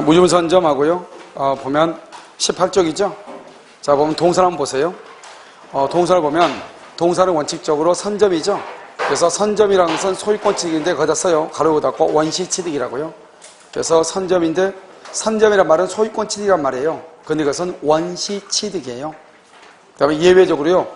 무주선점하고요. 보면 18쪽이죠. 자, 보면 동선 한번 보세요. 동선을 보면 동사는 원칙적으로 선점이죠. 그래서 선점이라는 것은 소유권 취득인데 거기다 써요. 가로 닫고 원시 취득이라고요. 그래서 선점인데 선점이란 말은 소유권 취득이란 말이에요. 근데 그것은 원시 취득이에요. 그 다음에 예외적으로요.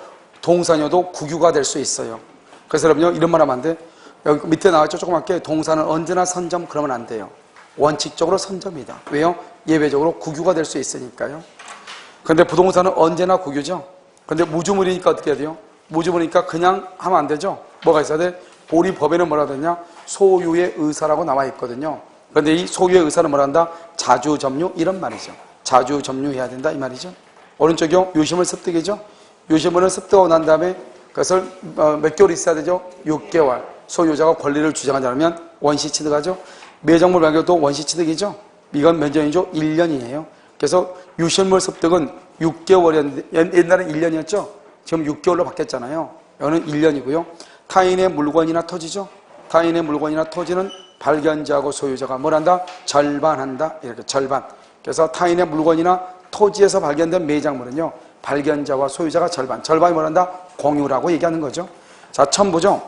동사녀도 국유가 될 수 있어요. 그래서 여러분요. 이런 말 하면 안 돼. 여기 밑에 나왔죠. 조그맣게 동사는 언제나 선점 그러면 안 돼요. 원칙적으로 선점이다. 왜요? 예외적으로 국유가 될 수 있으니까요. 근데 부동산은 언제나 국유죠. 근데 무주물이니까 어떻게 해야 돼요? 무주물이니까 그냥 하면 안 되죠. 뭐가 있어야 돼? 우리 법에는 뭐라 되냐? 소유의 의사라고 나와 있거든요. 그런데 이 소유의 의사는 뭐라 한다? 자주점유 이런 말이죠. 자주점유해야 된다 이 말이죠. 오른쪽이요. 유실물 습득이죠. 유실물을 습득하고 난 다음에 그것을 몇 개월 있어야 되죠? 6개월. 소유자가 권리를 주장하지 않으면 원시 취득하죠. 매정물 발견도 원시 취득이죠. 이건 몇 년이죠? 1년이에요. 그래서 유실물 습득은 6개월이었는데 옛날엔 1년이었죠. 지금 6개월로 바뀌었잖아요. 여기는 1년이고요. 타인의 물건이나 토지죠. 타인의 물건이나 토지는 발견자하고 소유자가 뭘 한다? 절반한다. 이렇게 절반. 그래서 타인의 물건이나 토지에서 발견된 매장물은요. 발견자와 소유자가 절반. 절반이 뭘 한다? 공유라고 얘기하는 거죠. 자, 첨부죠.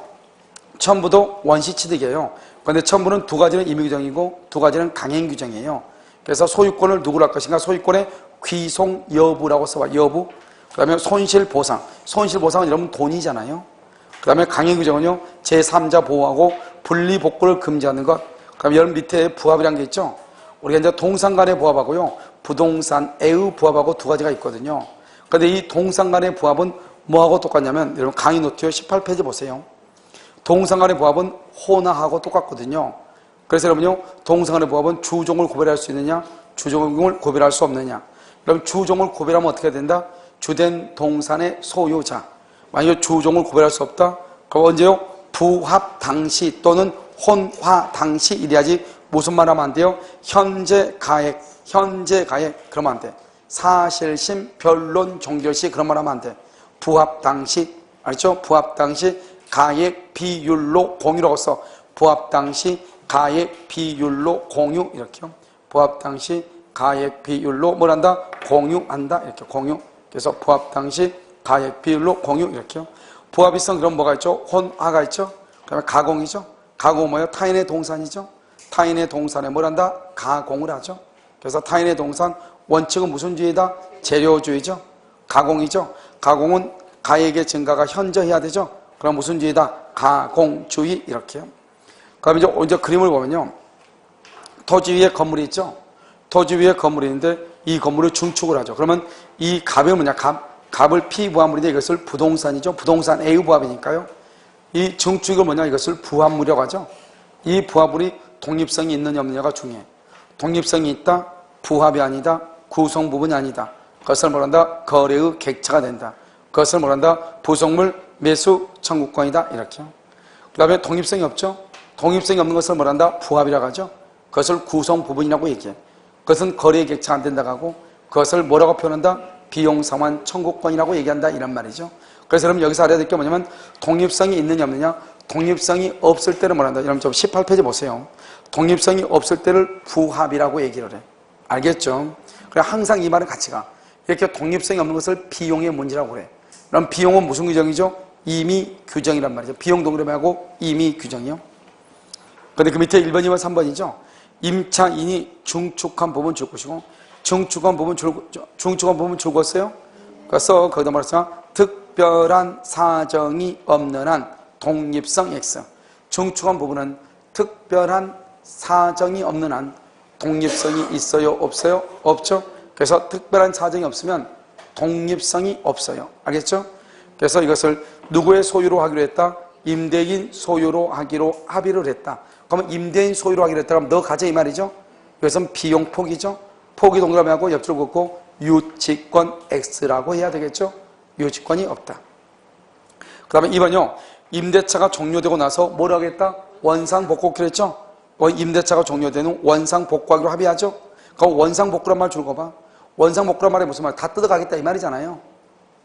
첨부도 원시 취득이에요. 그런데 첨부는 두 가지는 임의규정이고 두 가지는 강행규정이에요. 그래서 소유권을 누구로 할 것인가? 소유권의 귀송 여부라고 써봐. 여부. 그 다음에 손실보상. 손실보상은 여러분 돈이잖아요. 그 다음에 강행규정은요. 제3자 보호하고 분리복구를 금지하는 것. 그 다음에 여러분 밑에 부합이라는 게 있죠. 우리가 이제 동산 간의 부합하고요. 부동산의 부합하고 두 가지가 있거든요. 그런데 이 동산 간의 부합은 뭐하고 똑같냐면 여러분 강의 노트요 18페이지 보세요. 동산 간의 부합은 혼화하고 똑같거든요. 그래서 여러분요, 동산 간의 부합은 주종을 구별할 수 있느냐, 주종을 구별할 수 없느냐. 여러분, 주종을 구별하면 어떻게 된다? 주된 동산의 소유자. 만약에 주종을 구별할 수 없다? 그럼 언제요? 부합 당시 또는 혼화 당시 이래야지 무슨 말 하면 안 돼요? 현재 가액, 그러면 안 돼. 사실심, 변론, 종결시 그런 말 하면 안 돼. 부합 당시, 알죠? 부합 당시 가액 비율로 공유라고 써. 부합 당시 가액 비율로 공유 이렇게요. 부합 당시 가액 비율로 뭘 한다? 공유한다 이렇게 공유. 그래서 부합 당시 가액 비율로 공유 이렇게요. 부합이성 그럼 뭐가 있죠? 혼화가 있죠. 그다음에 가공이죠. 가공은 뭐예요? 타인의 동산이죠. 타인의 동산에 뭘 한다? 가공을 하죠. 그래서 타인의 동산 원칙은 무슨 주의다? 재료주의죠. 가공이죠. 가공은 가액의 증가가 현저해야 되죠. 그럼 무슨 주의다? 가공주의 이렇게요. 그럼 이제 그림을 보면요. 토지 위에 건물이 있죠. 토지 위에 건물이 있는데 이 건물을 중축을 하죠. 그러면 이 갑이 뭐냐? 갑을 피부합물인데 이것을 부동산이죠. 부동산 A의 부합이니까요. 이 중축이 뭐냐? 이것을 부합물이라고 하죠. 이 부합물이 독립성이 있느냐 없느냐가 중요해. 독립성이 있다. 부합이 아니다. 구성 부분이 아니다. 그것을 뭐란다? 거래의 객체가 된다. 그것을 뭐란다? 부속물 매수 청구권이다. 이렇게요. 그 다음에 독립성이 없죠. 독립성이 없는 것을 뭐란다? 부합이라고 하죠. 그것을 구성 부분이라고 얘기해. 그것은 거래의 객체가 안 된다고 하고 그것을 뭐라고 표현한다? 비용상환 청구권이라고 얘기한다. 이런 말이죠. 그래서 여러분 여기서 알아야 될 게 뭐냐면 독립성이 있느냐 없느냐. 독립성이 없을 때를 뭐란다? 여러분 좀 18페이지 보세요. 독립성이 없을 때를 부합이라고 얘기를 해. 알겠죠? 그래 항상 이 말은 같이 가. 이렇게 독립성이 없는 것을 비용의 문제라고 그래. 그럼 비용은 무슨 규정이죠? 임의 규정이란 말이죠. 비용 동그라미하고 임의 규정이요. 근데 그 밑에 1번, 2번, 3번이죠. 임차인이 중축한 부분 줄 것이고 중축한 부분 줄 것이요. 그래서 거기다 말했어. 특별한 사정이 없는 한 독립성 X. 중축한 부분은 특별한 사정이 없는 한 독립성이 있어요? 없어요? 없죠? 그래서 특별한 사정이 없으면 독립성이 없어요. 알겠죠? 그래서 이것을 누구의 소유로 하기로 했다? 임대인 소유로 하기로 합의를 했다. 그러면 임대인 소유로 하기로 했다. 그럼 너 가져 이 말이죠? 이것은 비용 폭이죠? 폭이 동그라미하고 옆줄 긋고 유치권 X라고 해야 되겠죠? 유치권이 없다. 그 다음에 2번요. 임대차가 종료되고 나서 뭘 하겠다? 원상복구하기로 했죠? 임대차가 종료되는 원상복구하기로 합의하죠? 그럼 원상복구란 말 줄거 봐. 원상복구란 말이 무슨 말? 다 뜯어가겠다 이 말이잖아요.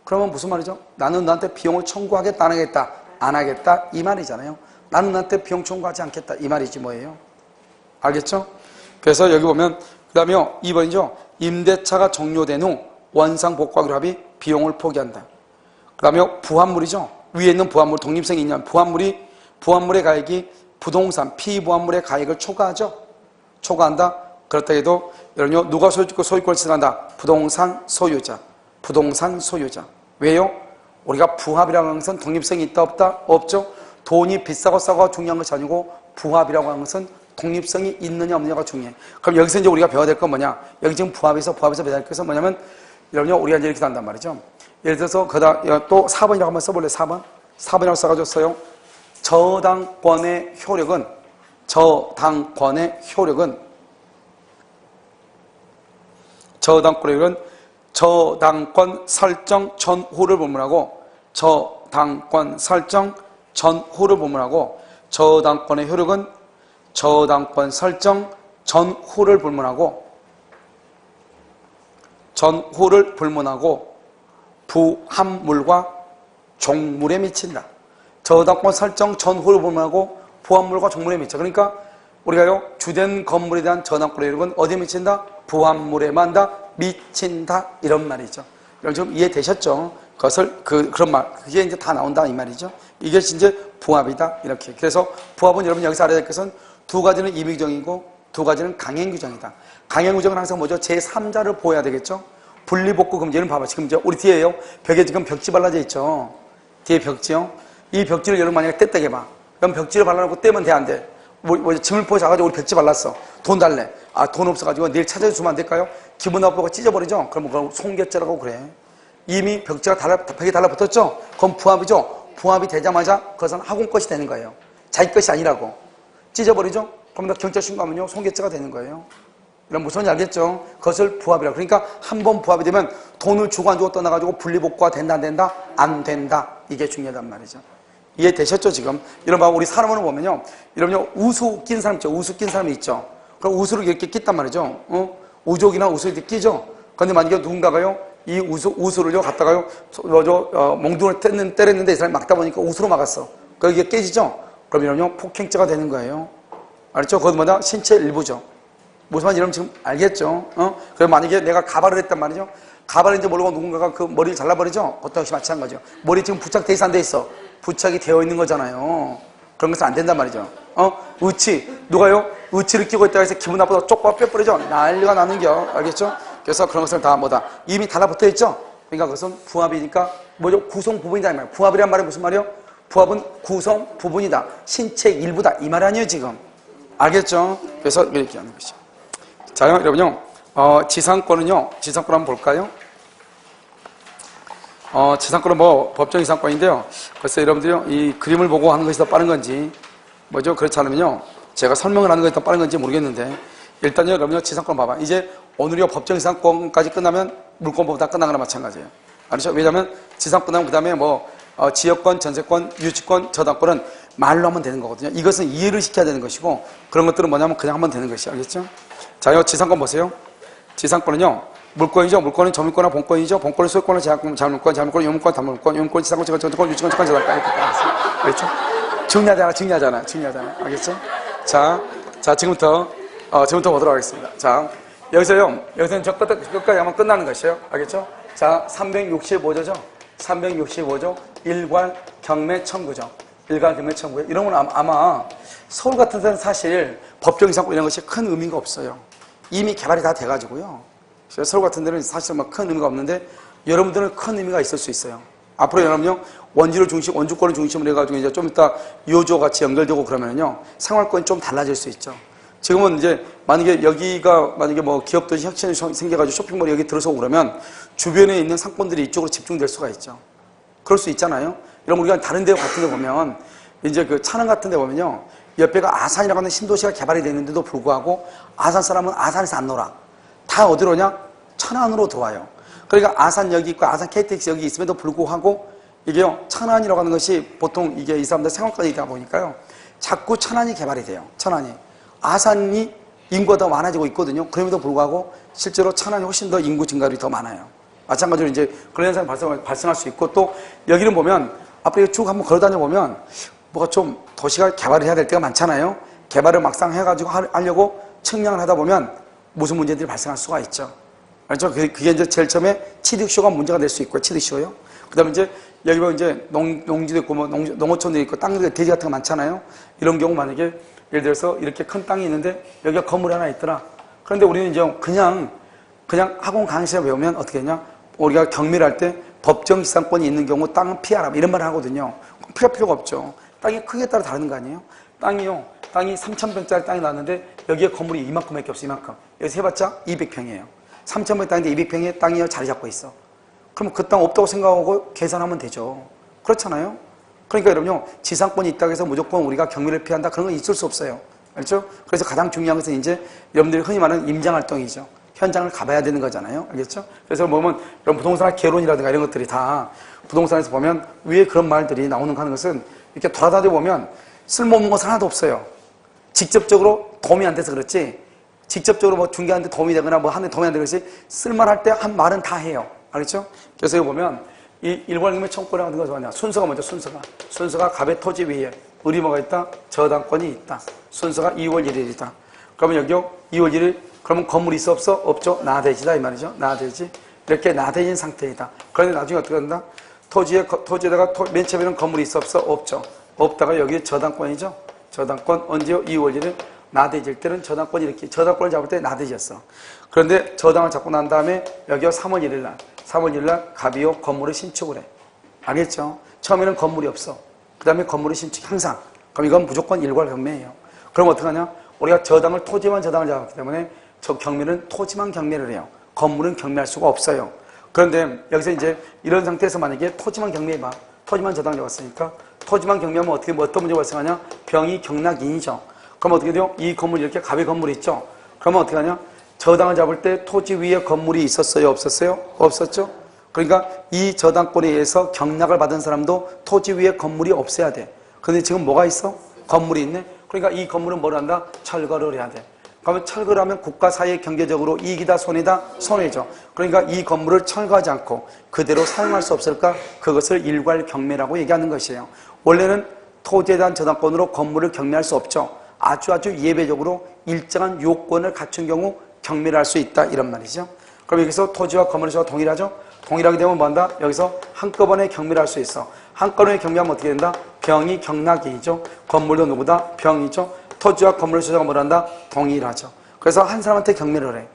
그러면 무슨 말이죠? 나는 너한테 비용을 청구하겠다 안 하겠다? 안 하겠다 이 말이잖아요. 나는 너한테 비용 청구하지 않겠다 이 말이지 뭐예요? 알겠죠? 그래서 여기 보면 그 다음에 2번이죠. 임대차가 종료된 후 원상복구하기로 합의 비용을 포기한다. 그 다음에 부합물이죠. 위에 있는 부합물, 독립성이 있냐. 부합물의 가액이 부동산, 피부합물의 가액을 초과하죠. 초과한다. 그렇다 해도 여러분요, 누가 소유권을 취득한다? 부동산 소유자. 부동산 소유자. 왜요? 우리가 부합이라고 하는 것은 독립성이 있다 없다? 없죠. 돈이 비싸고 싸고 중요한 것이 아니고 부합이라고 하는 것은 독립성이 있느냐 없느냐가 중요해. 그럼 여기서 이제 우리가 배워야 될 건 뭐냐? 여기 지금 부합에서 배워야 될 것은 뭐냐면 여러분요, 우리가 이제 이렇게 한단 말이죠. 예를 들어서 또 4번이라고 한번 써볼래요? 4번이라고 써가지고 저당권의 효력은 저당권 설정 전후를 본문하고 저당권 설정 전후를 본문하고 저당권의 효력은 저당권 설정 전후를 불문하고 부합물과 종물에 미친다. 저당권 설정 전후를 불문하고 부합물과 종물에 미쳐. 그러니까 우리가요, 주된 건물에 대한 저당권의 효력은 어디에 미친다? 부합물에만 다 미친다. 이런 말이죠. 여러분 좀 이해되셨죠? 그런 말, 그게 이제 다 나온다. 이 말이죠. 이게 이제 부합이다. 이렇게. 그래서 부합은 여러분 여기서 알아야 될 것은 두 가지는 임의규정이고 두 가지는 강행규정이다. 강행규정은 항상 뭐죠? 제3자를 보여야 되겠죠? 분리복구 금지는 봐봐. 지금 우리 뒤에요. 벽에 지금 벽지 발라져 있죠? 뒤에 벽지요? 이 벽지를 여러분 만약에 뗐다 해봐. 그럼 벽지를 발라놓고 떼면 돼, 안 돼? 짐을 포장해가지고 우리 벽지 발랐어. 돈 달래. 아, 돈 없어가지고 내일 찾아주면 안 될까요? 기분 나쁘고 찢어버리죠? 그럼 그걸 송괴죄라고 그래. 이미 벽지가 벽에 달라붙었죠? 그건 부합이죠? 부합이 되자마자 그것은 학원 것이 되는 거예요. 자기 것이 아니라고. 찢어버리죠? 그럼 경찰 신고하면요, 송괴죄가 되는 거예요. 이런 무슨 알겠죠? 그것을 부합이라고. 그러니까 한 번 부합이 되면 돈을 주고 안 주고 떠나가지고 분리복구가 된다 안 된다? 안 된다. 이게 중요하단 말이죠. 이해되셨죠, 지금? 이런 봐, 우리 사람으로 보면요. 이러면요, 우수 낀 사람 있죠? 우수 낀 사람이 있죠? 그럼 우수를 이렇게 낀단 말이죠? 우족이나 우수 이렇게 끼죠? 그런데 만약에 누군가가요, 이 우수를요, 갖다가요, 몽둥이를 때렸는데 이 사람이 막다 보니까 우수로 막았어. 그럼 이게 깨지죠? 그럼 이러면요, 폭행죄가 되는 거예요. 알았죠? 그건 뭐다? 신체 일부죠. 무슨 말인지 여러분 지금 알겠죠? 그럼 만약에 내가 가발을 했단 말이죠? 가발인지 모르고 누군가가 그 머리를 잘라버리죠? 그것도 역시 마찬가지죠. 머리 지금 부착돼 있어, 안 돼 있어? 부착이 되어 있는 거잖아요. 그런 것은 안 된단 말이죠. 누가요? 의치를 끼고 있다고 해서 기분 나쁘다고 쪽박 빼버리죠? 난리가 나는겨. 알겠죠? 그래서 그런 것은 다 뭐다? 이미 달라붙어 있죠? 그러니까 그것은 부합이니까 뭐죠? 구성 부분이다. 이 말. 부합이란 말이 무슨 말이요? 부합은 구성 부분이다. 신체 일부다. 이 말 아니에요, 지금. 알겠죠? 그래서 이렇게 하는 것이죠. 자, 여러분요. 지상권은요. 지상권 한번 볼까요? 지상권은 법정 이상권인데요. 글쎄 여러분들요, 이 그림을 보고 하는 것이 더 빠른 건지, 뭐죠? 그렇지 않으면요, 제가 설명을 하는 것이 더 빠른 건지 모르겠는데, 일단요, 여러분요, 지상권 봐봐. 이제 오늘요, 법정 이상권까지 끝나면 물권법 다 끝난 거나 마찬가지예요. 알죠? 왜냐면 지상권 끝나면 그 다음에 지역권, 전세권, 유치권, 저당권은 말로 하면 되는 거거든요. 이것은 이해를 시켜야 되는 것이고, 그런 것들은 뭐냐면 그냥 하면 되는 것이죠. 알겠죠? 자, 지상권 보세요. 지상권은요, 물권이죠. 물권은 점유권이나 본권이죠. 본권은 소유권을 자물권, 자물권은 유물권, 다물권, 유물권, 지상권, 전세권, 유치권, 저당권. 이렇게 따라서. 알겠죠? 정리하잖아. 알겠죠? 자, 지금부터 보도록 하겠습니다. 자, 여기서는 저 끝까지 하면 끝나는 것이에요. 알겠죠? 자, 365조죠. 365조 일괄 경매 청구죠. 일괄 경매 청구예요. 이런 건 아마 서울 같은 데는 사실 법정 이상권 이런 것이 큰 의미가 없어요. 이미 개발이 다 돼가지고요. 서울 같은 데는 사실 큰 의미가 없는데 여러분들은 큰 의미가 있을 수 있어요. 앞으로 여러분요, 원주권을 중심으로 해가지고 이제 좀 이따 요조 같이 연결되고 그러면요, 생활권이 좀 달라질 수 있죠. 지금은 이제 만약에 기업들이 혁신이 생겨가지고 쇼핑몰이 여기 들어서고 그러면 주변에 있는 상권들이 이쪽으로 집중될 수가 있죠. 그럴 수 있잖아요. 여러분 우리가 다른 데 같은 데 보면 이제 그 찬원 같은 데 보면요, 옆에가 아산이라고 하는 신도시가 개발이 되는데도 불구하고 아산 사람은 아산에서 안 놀아. 다 어디로 오냐? 천안으로 들어와요. 그러니까 아산역이 있고 아산 KTX역이 있음에도 불구하고 이게요, 천안이라고 하는 것이 보통 이게 이 사람들 생활권이다 보니까요, 자꾸 천안이 개발이 돼요. 천안이. 아산이 인구가 더 많아지고 있거든요. 그럼에도 불구하고 실제로 천안이 훨씬 더 인구 증가율이 더 많아요. 마찬가지로 이제 그런 현상이 발생할 수 있고, 또 여기는 보면 앞으로 쭉 한번 걸어 다녀 보면 뭐가 좀 도시가 개발을 해야 될 때가 많잖아요. 개발을 막상 해가지고 하려고 측량을 하다 보면 무슨 문제들이 발생할 수가 있죠. 그렇죠? 그게 이제 제일 처음에 취득시효가 문제가 될 수 있고요. 취득시효요. 그 다음에 이제 여기 보면 이제 농지도 있고 뭐 농어촌도 있고 땅들 대지 같은 거 많잖아요. 이런 경우 만약에 예를 들어서 이렇게 큰 땅이 있는데 여기가 건물이 하나 있더라. 그런데 우리는 이제 그냥 학원 강의실에 배우면 어떻게 했냐? 우리가 경매를 할 때 법정 지상권이 있는 경우 땅은 피하라 이런 말을 하거든요. 피할 필요가 없죠. 땅이 크기에 따라 다른 거 아니에요? 땅이 3,000평짜리 땅이 나왔는데 여기에 건물이 이만큼밖에 없어. 이만큼. 여기서 해봤자 200평이에요. 3,000평 땅인데 200평에 땅이 자리 잡고 있어. 그럼 그 땅 없다고 생각하고 계산하면 되죠. 그렇잖아요? 그러니까 여러분요, 지상권이 있다고 해서 무조건 우리가 경매를 피한다 그런 건 있을 수 없어요. 알죠? 그래서 가장 중요한 것은 이제 여러분들이 흔히 말하는 임장활동이죠. 현장을 가봐야 되는 거잖아요. 알겠죠? 그래서 보면 이런 부동산 개론이라든가 이런 것들이 다 부동산에서 보면 왜 그런 말들이 나오는가 하는 것은 이렇게 돌아다녀 보면 쓸모없는 것은 하나도 없어요. 직접적으로 도움이 안 돼서 그렇지, 직접적으로 뭐 중개하는데 도움이 되거나 뭐 하는데 도움이 안 되는 것이 쓸만할 때 한 말은 다 해요. 알겠죠? 그래서 여기 보면 이 일괄경매 청구권 같은 거 좋아하냐. 순서가 먼저 순서가 갑의 토지 위에 의리모가 있다. 저당권이 있다. 순서가 2월 1일이다. 그러면 여기요 2월 1일 그러면 건물이 있어 없어? 없죠. 나대지다 이 말이죠. 나대지. 이렇게 나대진 상태이다. 그런데 나중에 어떻게 한다? 토지에다가 맨 처음에는 건물이 있어 없어? 없죠. 없다가 여기 저당권이죠. 저당권 언제요? 2월 1일. 나대질 때는 저당권이 이렇게 저당권을 잡을 때 나대졌어. 그런데 저당을 잡고 난 다음에 여기요 3월 1일 날 3월 1일 날 갑이요 건물을 신축을 해. 알겠죠? 처음에는 건물이 없어. 그 다음에 건물을 신축 항상. 그럼 이건 무조건 일괄경매예요. 그럼 어떻게 하냐? 우리가 토지만 저당을 잡았기 때문에 저 경매는 토지만 경매를 해요. 건물은 경매할 수가 없어요. 그런데 여기서 이제 이런 상태에서 만약에 토지만 경매해봐. 토지만 저당 잡았으니까 토지만 경매하면 어떤 문제가 발생하냐? 병이 경락인이죠. 그럼 어떻게 돼요? 이 건물 이렇게 갑의 건물이 있죠? 그러면 어떻게 하냐? 저당을 잡을 때 토지 위에 건물이 있었어요? 없었어요? 없었죠? 그러니까 이 저당권에 의해서 경락을 받은 사람도 토지 위에 건물이 없어야 돼. 그런데 지금 뭐가 있어? 건물이 있네? 그러니까 이 건물은 뭘 한다? 철거를 해야 돼. 그러면 철거를 하면 국가 사회 경제적으로 이익이다 손해다? 손해죠. 그러니까 이 건물을 철거하지 않고 그대로 사용할 수 없을까? 그것을 일괄경매라고 얘기하는 것이에요. 원래는 토지에 대한 저당권으로 건물을 경매할 수 없죠. 아주 예외적으로 일정한 요건을 갖춘 경우 경매를 할 수 있다 이런 말이죠. 그럼 여기서 토지와 건물에서 동일하죠? 동일하게 되면 뭐 한다? 여기서 한꺼번에 경매를 할 수 있어. 한꺼번에 경매하면 어떻게 된다? 병이 경락이죠. 건물도 누구다? 병이죠. 토지와 건물의 소유자가 뭘 한다? 동일하죠. 그래서 한 사람한테 경매를 해.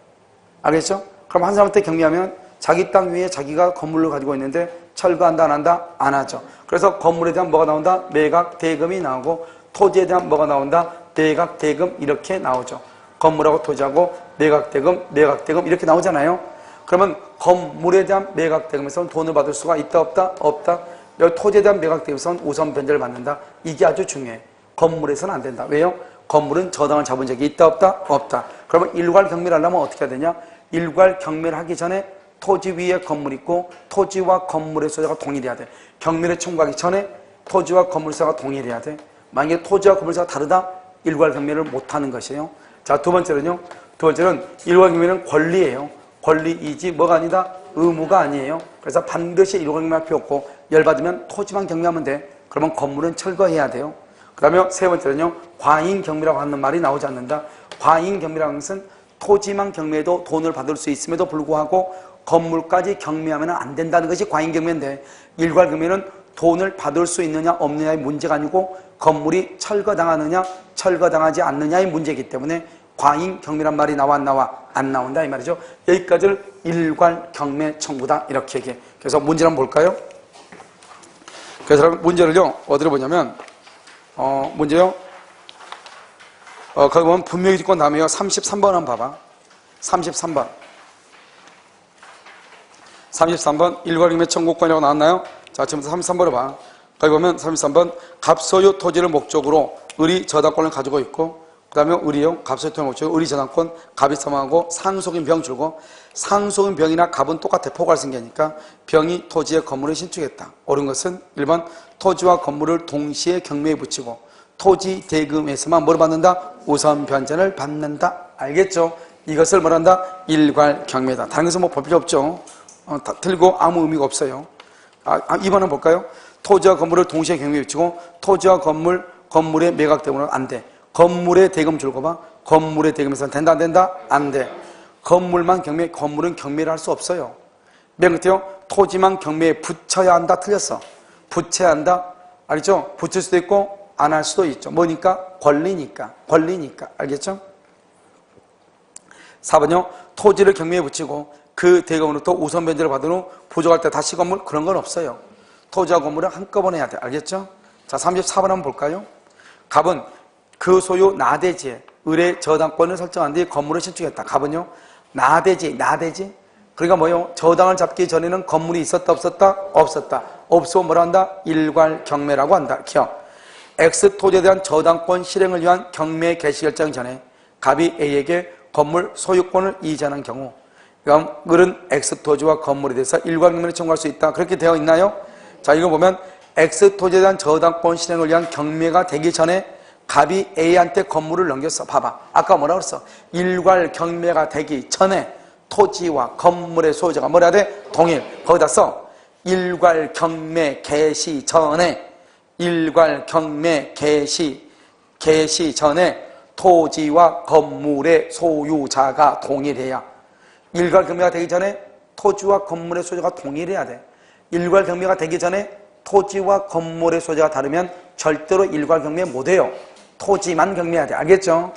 알겠죠? 그럼 한 사람한테 경매하면 자기 땅 위에 자기가 건물을 가지고 있는데 철거한다 안 한다? 안 하죠. 그래서 건물에 대한 뭐가 나온다? 매각 대금이 나오고 토지에 대한 뭐가 나온다? 매각 대금 이렇게 나오죠. 건물하고 토지하고 매각 대금 이렇게 나오잖아요. 그러면 건물에 대한 매각 대금에서는 돈을 받을 수가 있다 없다? 없다. 여기 토지에 대한 매각 대금에서는 우선 변제를 받는다. 이게 아주 중요해. 건물에서는 안 된다. 왜요? 건물은 저당을 잡은 적이 있다 없다? 없다. 그러면 일괄 경매를 하려면 어떻게 해야 되냐? 일괄 경매를 하기 전에 토지 위에 건물이 있고 토지와 건물의 소유자가 동일해야 돼. 경매를 청구하기 전에 토지와 건물 소유자가 동일해야 돼. 만약에 토지와 건물 소유자가 다르다? 일괄 경매를 못하는 것이에요. 자, 두 번째는 일괄 경매는 권리예요. 권리이지 뭐가 아니다? 의무가 아니에요. 그래서 반드시 일괄 경매할 필요 없고 열받으면 토지만 경매하면 돼. 그러면 건물은 철거해야 돼요. 그 다음에 세 번째는요, 과잉경매라고 하는 말이 나오지 않는다. 과잉경매라는 것은 토지만 경매해도 돈을 받을 수 있음에도 불구하고 건물까지 경매하면 안 된다는 것이 과잉경매인데, 일괄경매는 돈을 받을 수 있느냐 없느냐의 문제가 아니고 건물이 철거당하느냐 철거당하지 않느냐의 문제이기 때문에 과잉경매란 말이 나와 안 나온다 이 말이죠. 여기까지를 일괄경매 청구다 이렇게 얘기해. 그래서 문제를 한번 볼까요? 그래서 문제를요 어디로 보냐면 문제요. 거기 보면 분명히 듣고 다음에요. 33번 한번 봐봐. 33번 일괄경매 청구권이라고 나왔나요? 자, 지금부터 33번을 봐. 거기 보면 33번 갑소유 토지를 목적으로 의리 저당권을 가지고 있고, 그 다음에 의리요. 갑소유 토지 목적으로 의리 저당권 갑이 사망하고 상속인 병 줄고, 상속인 병이나 갑은 똑같아. 포괄승계니까 병이 토지에 건물을 신축했다. 옳은 것은 1번 토지와 건물을 동시에 경매에 붙이고 토지 대금에서만 뭘 받는다? 우선 변전을 받는다. 알겠죠? 이것을 뭐란다? 일괄 경매다. 다른 것은 뭐 볼 필요 없죠. 다 틀고 아무 의미가 없어요. 2번 한번 볼까요? 토지와 건물을 동시에 경매에 붙이고 토지와 건물의 매각 대금은 안 돼. 건물의 대금 줄거 봐. 건물의 대금에서는 된다 안 된다? 안 돼. 건물만 경매, 건물은 경매를 할 수 없어요. 맨 끝에요. 토지만 경매에 붙여야 한다. 틀렸어. 붙여야 한다. 알겠죠? 붙일 수도 있고 안 할 수도 있죠. 뭐니까? 권리니까. 권리니까. 알겠죠? 4번요. 토지를 경매에 붙이고 그 대금으로부터 우선 변제를 받은 후 부족할 때 다시 건물, 그런 건 없어요. 토지와 건물은 한꺼번에 해야 돼. 알겠죠? 자, 34번 한번 볼까요? 갑은 그 소유 나대지에 을의 저당권을 설정한 뒤 건물을 신축했다. 갑은요. 나대지. 그러니까 뭐요? 저당을 잡기 전에는 건물이 있었다 없었다? 없었다. 없으면 뭐라 한다? 일괄경매라고 한다. 기억. X 토지에 대한 저당권 실행을 위한 경매 개시 결정 전에 갑이 A에게 건물 소유권을 이전한 경우, 그럼 을은 X 토지와 건물에 대해서 일괄경매를 청구할 수 있다. 그렇게 되어 있나요? 자, 이거 보면 X 토지에 대한 저당권 실행을 위한 경매가 되기 전에 갑이 A한테 건물을 넘겼어. 봐봐. 아까 뭐라고 그랬어? 일괄경매가 되기 전에 토지와 건물의 소유자가 뭐라 해야 돼? 동일. 거기다 써. 일괄경매 개시 전에, 일괄경매 개시 전에 토지와 건물의 소유자가 동일해야. 일괄경매가 되기 전에 토지와 건물의 소유자가 동일해야 돼. 일괄경매가 되기 전에 토지와 건물의 소유자가 다르면 절대로 일괄경매 못해요. 토지만 경매해야 돼. 알겠죠?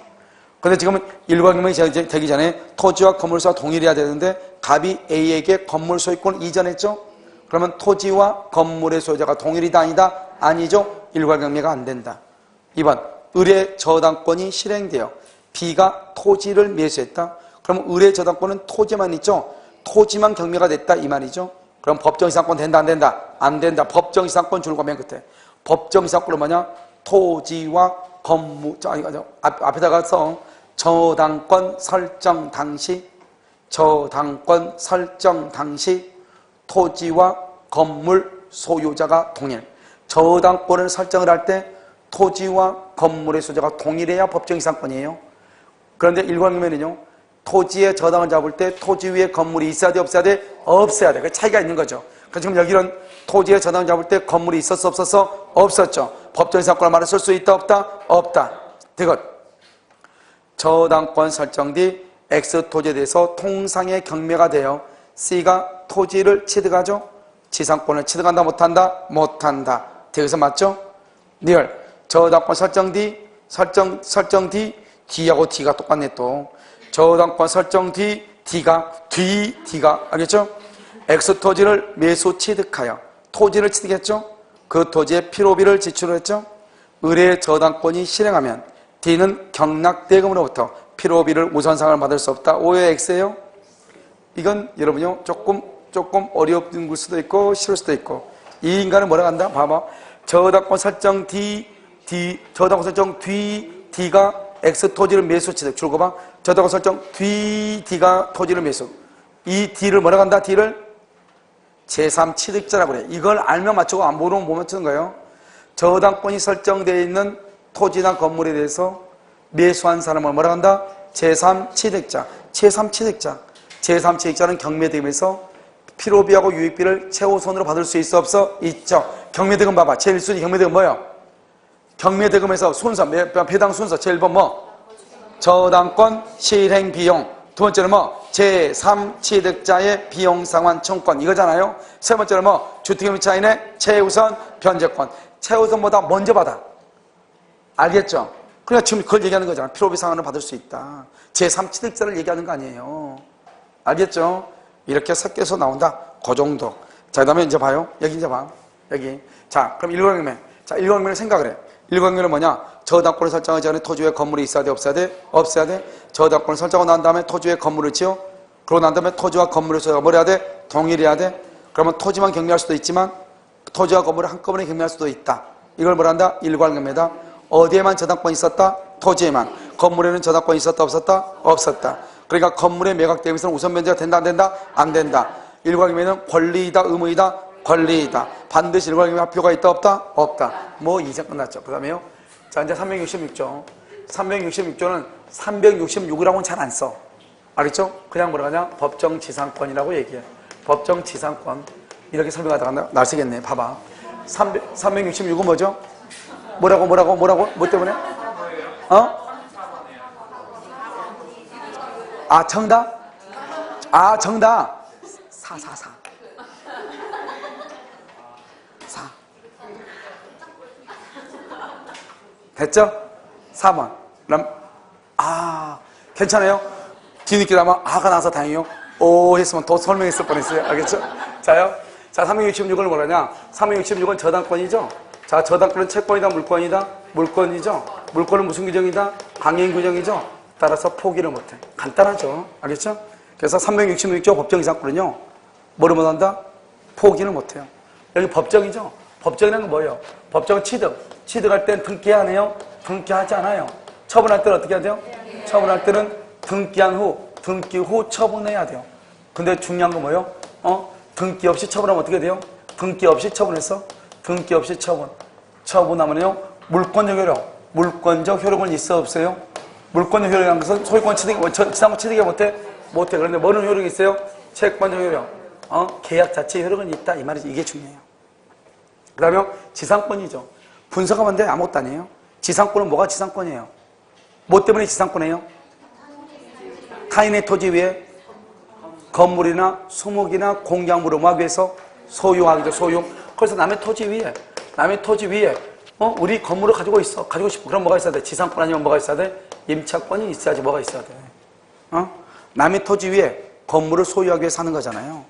근데 지금은 일괄경매가 되기 전에 토지와 건물 소유자가 동일해야 되는데 갑이 A에게 건물 소유권을 이전했죠? 그러면 토지와 건물의 소유자가 동일이다 아니다? 아니죠? 일괄경매가 안 된다. 2번. 을의 저당권이 실행되어 B가 토지를 매수했다. 그럼 을의 저당권은 토지만 있죠? 토지만 경매가 됐다 이 말이죠? 그럼 법정이상권 된다 안 된다? 안 된다. 법정이상권 줄거 맨 끝에. 법정이상권은 뭐냐? 토지와 건물, 앞에다가 써. 저당권 설정 당시 토지와 건물 소유자가 동일. 저당권을 설정을 할 때 토지와 건물의 소유자가 동일해야 법정이상권이에요. 그런데 일괄경매는요, 토지의 저당을 잡을 때 토지 위에 건물이 있어야 돼 없어야 돼? 없어야 돼. 그 차이가 있는 거죠. 그래서 지금 여기는 토지의 저당을 잡을 때 건물이 있었어 없었어? 없었죠. 법정이상권을 말을 쓸 수 있다 없다? 없다. 이것. 저당권 설정 뒤 X 토지에 대해서 통상의 경매가 되어 C가 토지를 취득하죠. 지상권을 취득한다 못한다? 못한다. 여기서 맞죠? 리얼. 저당권 설정 뒤 D하고 D가 똑같네 또. 저당권 설정 뒤 D가 알겠죠? X 토지를 매수 취득하여 토지를 취득했죠? 그 토지에 필요비를 지출했죠? 을의 저당권이 실행하면 D는 경락대금으로부터 필요비를 우선상을 받을 수 없다. 오해 X예요? 이건 여러분요 조금 어려운 수도 있고 쉬울 수도 있고. 이 인간은 뭐라고 한다? 봐봐. 저당권 설정 저당권 설정 D가 X 토지를 매수 취득. 줄거 봐. 저당권 설정 D가 토지를 매수. 이 D를 뭐라고 한다? D를 제3취득자라고 그래. 이걸 알면 맞추고 안 모르면 못 맞추는 거예요. 저당권이 설정되어 있는 토지나 건물에 대해서 매수한 사람을 뭐라고 한다? 제3취득자. 제3취득자는 경매대금에서 필요비하고 유익비를 최우선으로 받을 수 있어 없어? 있죠. 경매대금 봐봐. 제일 1순위 경매대금 뭐예요? 경매대금에서 순서, 배당 순서 제일 1번 뭐? 저당권 실행 비용. 두 번째는 뭐? 제3취득자의 비용 상환 청구권. 이거잖아요. 세 번째는 뭐? 주택임차인의 최우선 변제권. 최우선보다 먼저 받아. 알겠죠? 그러니까 지금 그걸 얘기하는 거잖아. 필요비 상환을 받을 수 있다. 제3취득자를 얘기하는 거 아니에요. 알겠죠? 이렇게 섞여서 나온다. 그 정도. 자, 그 다음에 이제 봐요. 여기 이제 봐. 여기. 자, 그럼 일괄경매. 자, 일괄경매를 생각을 해. 일괄경매는 뭐냐? 저당권을 설정하기 전에 토지 위에 건물이 있어야 돼? 없어야 돼? 없어야 돼? 저당권을 설정하고 난 다음에 토지 위에 건물을 지어? 그러고 난 다음에 토지와 건물의 소유가 뭘 해야 돼? 동일해야 돼? 그러면 토지만 경매할 수도 있지만 토지와 건물을 한꺼번에 경매할 수도 있다. 이걸 뭐라 한다? 일괄경매다. 어디에만 저당권이 있었다? 토지에만. 건물에는 저당권이 있었다? 없었다? 없었다. 그러니까 건물의 매각대금에서는 우선 변제가 된다? 안 된다? 안 된다. 일괄경매는 권리이다? 의무이다? 권리이다. 반드시 일괄경매 합표가 있다? 없다? 없다. 뭐 이제 끝났죠. 그 다음에요. 자, 이제 366조. 366조는 366이라고는 잘 안 써. 알겠죠? 그냥 뭐라 하냐? 법정지상권이라고 얘기해. 법정지상권. 이렇게 설명하다가 날 쓰겠네. 봐봐. 366은 뭐죠? 뭐라고? 뭐 때문에? 어? 아, 정답? 아, 정답. 4. 4. 됐죠? 4번. 그럼, 괜찮아요? 뒤늦게 나면 아가 나와서 다행이요. 오 했으면 더 설명했을 뻔했어요. 알겠죠? 자요. 자, 366을 뭐라냐? 366은 저당권이죠? 자, 저당권은 채권이다, 물권이다? 물권이죠? 물권은 무슨 규정이다? 강행 규정이죠? 따라서 포기를 못해. 간단하죠? 알겠죠? 그래서 366조 법정이상권은요, 뭐를 못한다? 포기를 못해요. 여기 법정이죠? 법정이라는 건 뭐예요? 법정은 취득. 취득할 땐 등기해야 하네요? 등기하지 않아요. 처분할 때는 어떻게 해야 돼요? 처분할 때는 등기한 후, 등기 후 처분해야 돼요. 근데 중요한 건 뭐예요? 등기 없이 처분하면 어떻게 돼요? 등기 없이 처분했어? 등기 없이 처분. 처분하면요, 물권적 효력. 물권적 효력은 있어, 없어요? 물권적 효력이라는 것은 소유권 취득, 지상권 취득이 못해? 못해. 그런데 뭐는 효력이 있어요? 채권적 효력. 계약 자체의 효력은 있다. 이 말이지. 이게 중요해요. 그 다음에 지상권이죠. 분석하면 돼? 아무것도 아니에요. 지상권은 뭐가 지상권이에요? 뭐 때문에 지상권이에요? 타인의 토지 위에 건물이나 수목이나 공작물을 뭐 하기 위해서 소유하기죠. 소유. 그래서 남의 토지 위에 우리 건물을 가지고 있어. 가지고 싶어. 그럼 뭐가 있어야 돼? 지상권 아니면 뭐가 있어야 돼? 임차권이 있어야지 뭐가 있어야 돼. 남의 토지 위에 건물을 소유하기 위해 사는 거잖아요.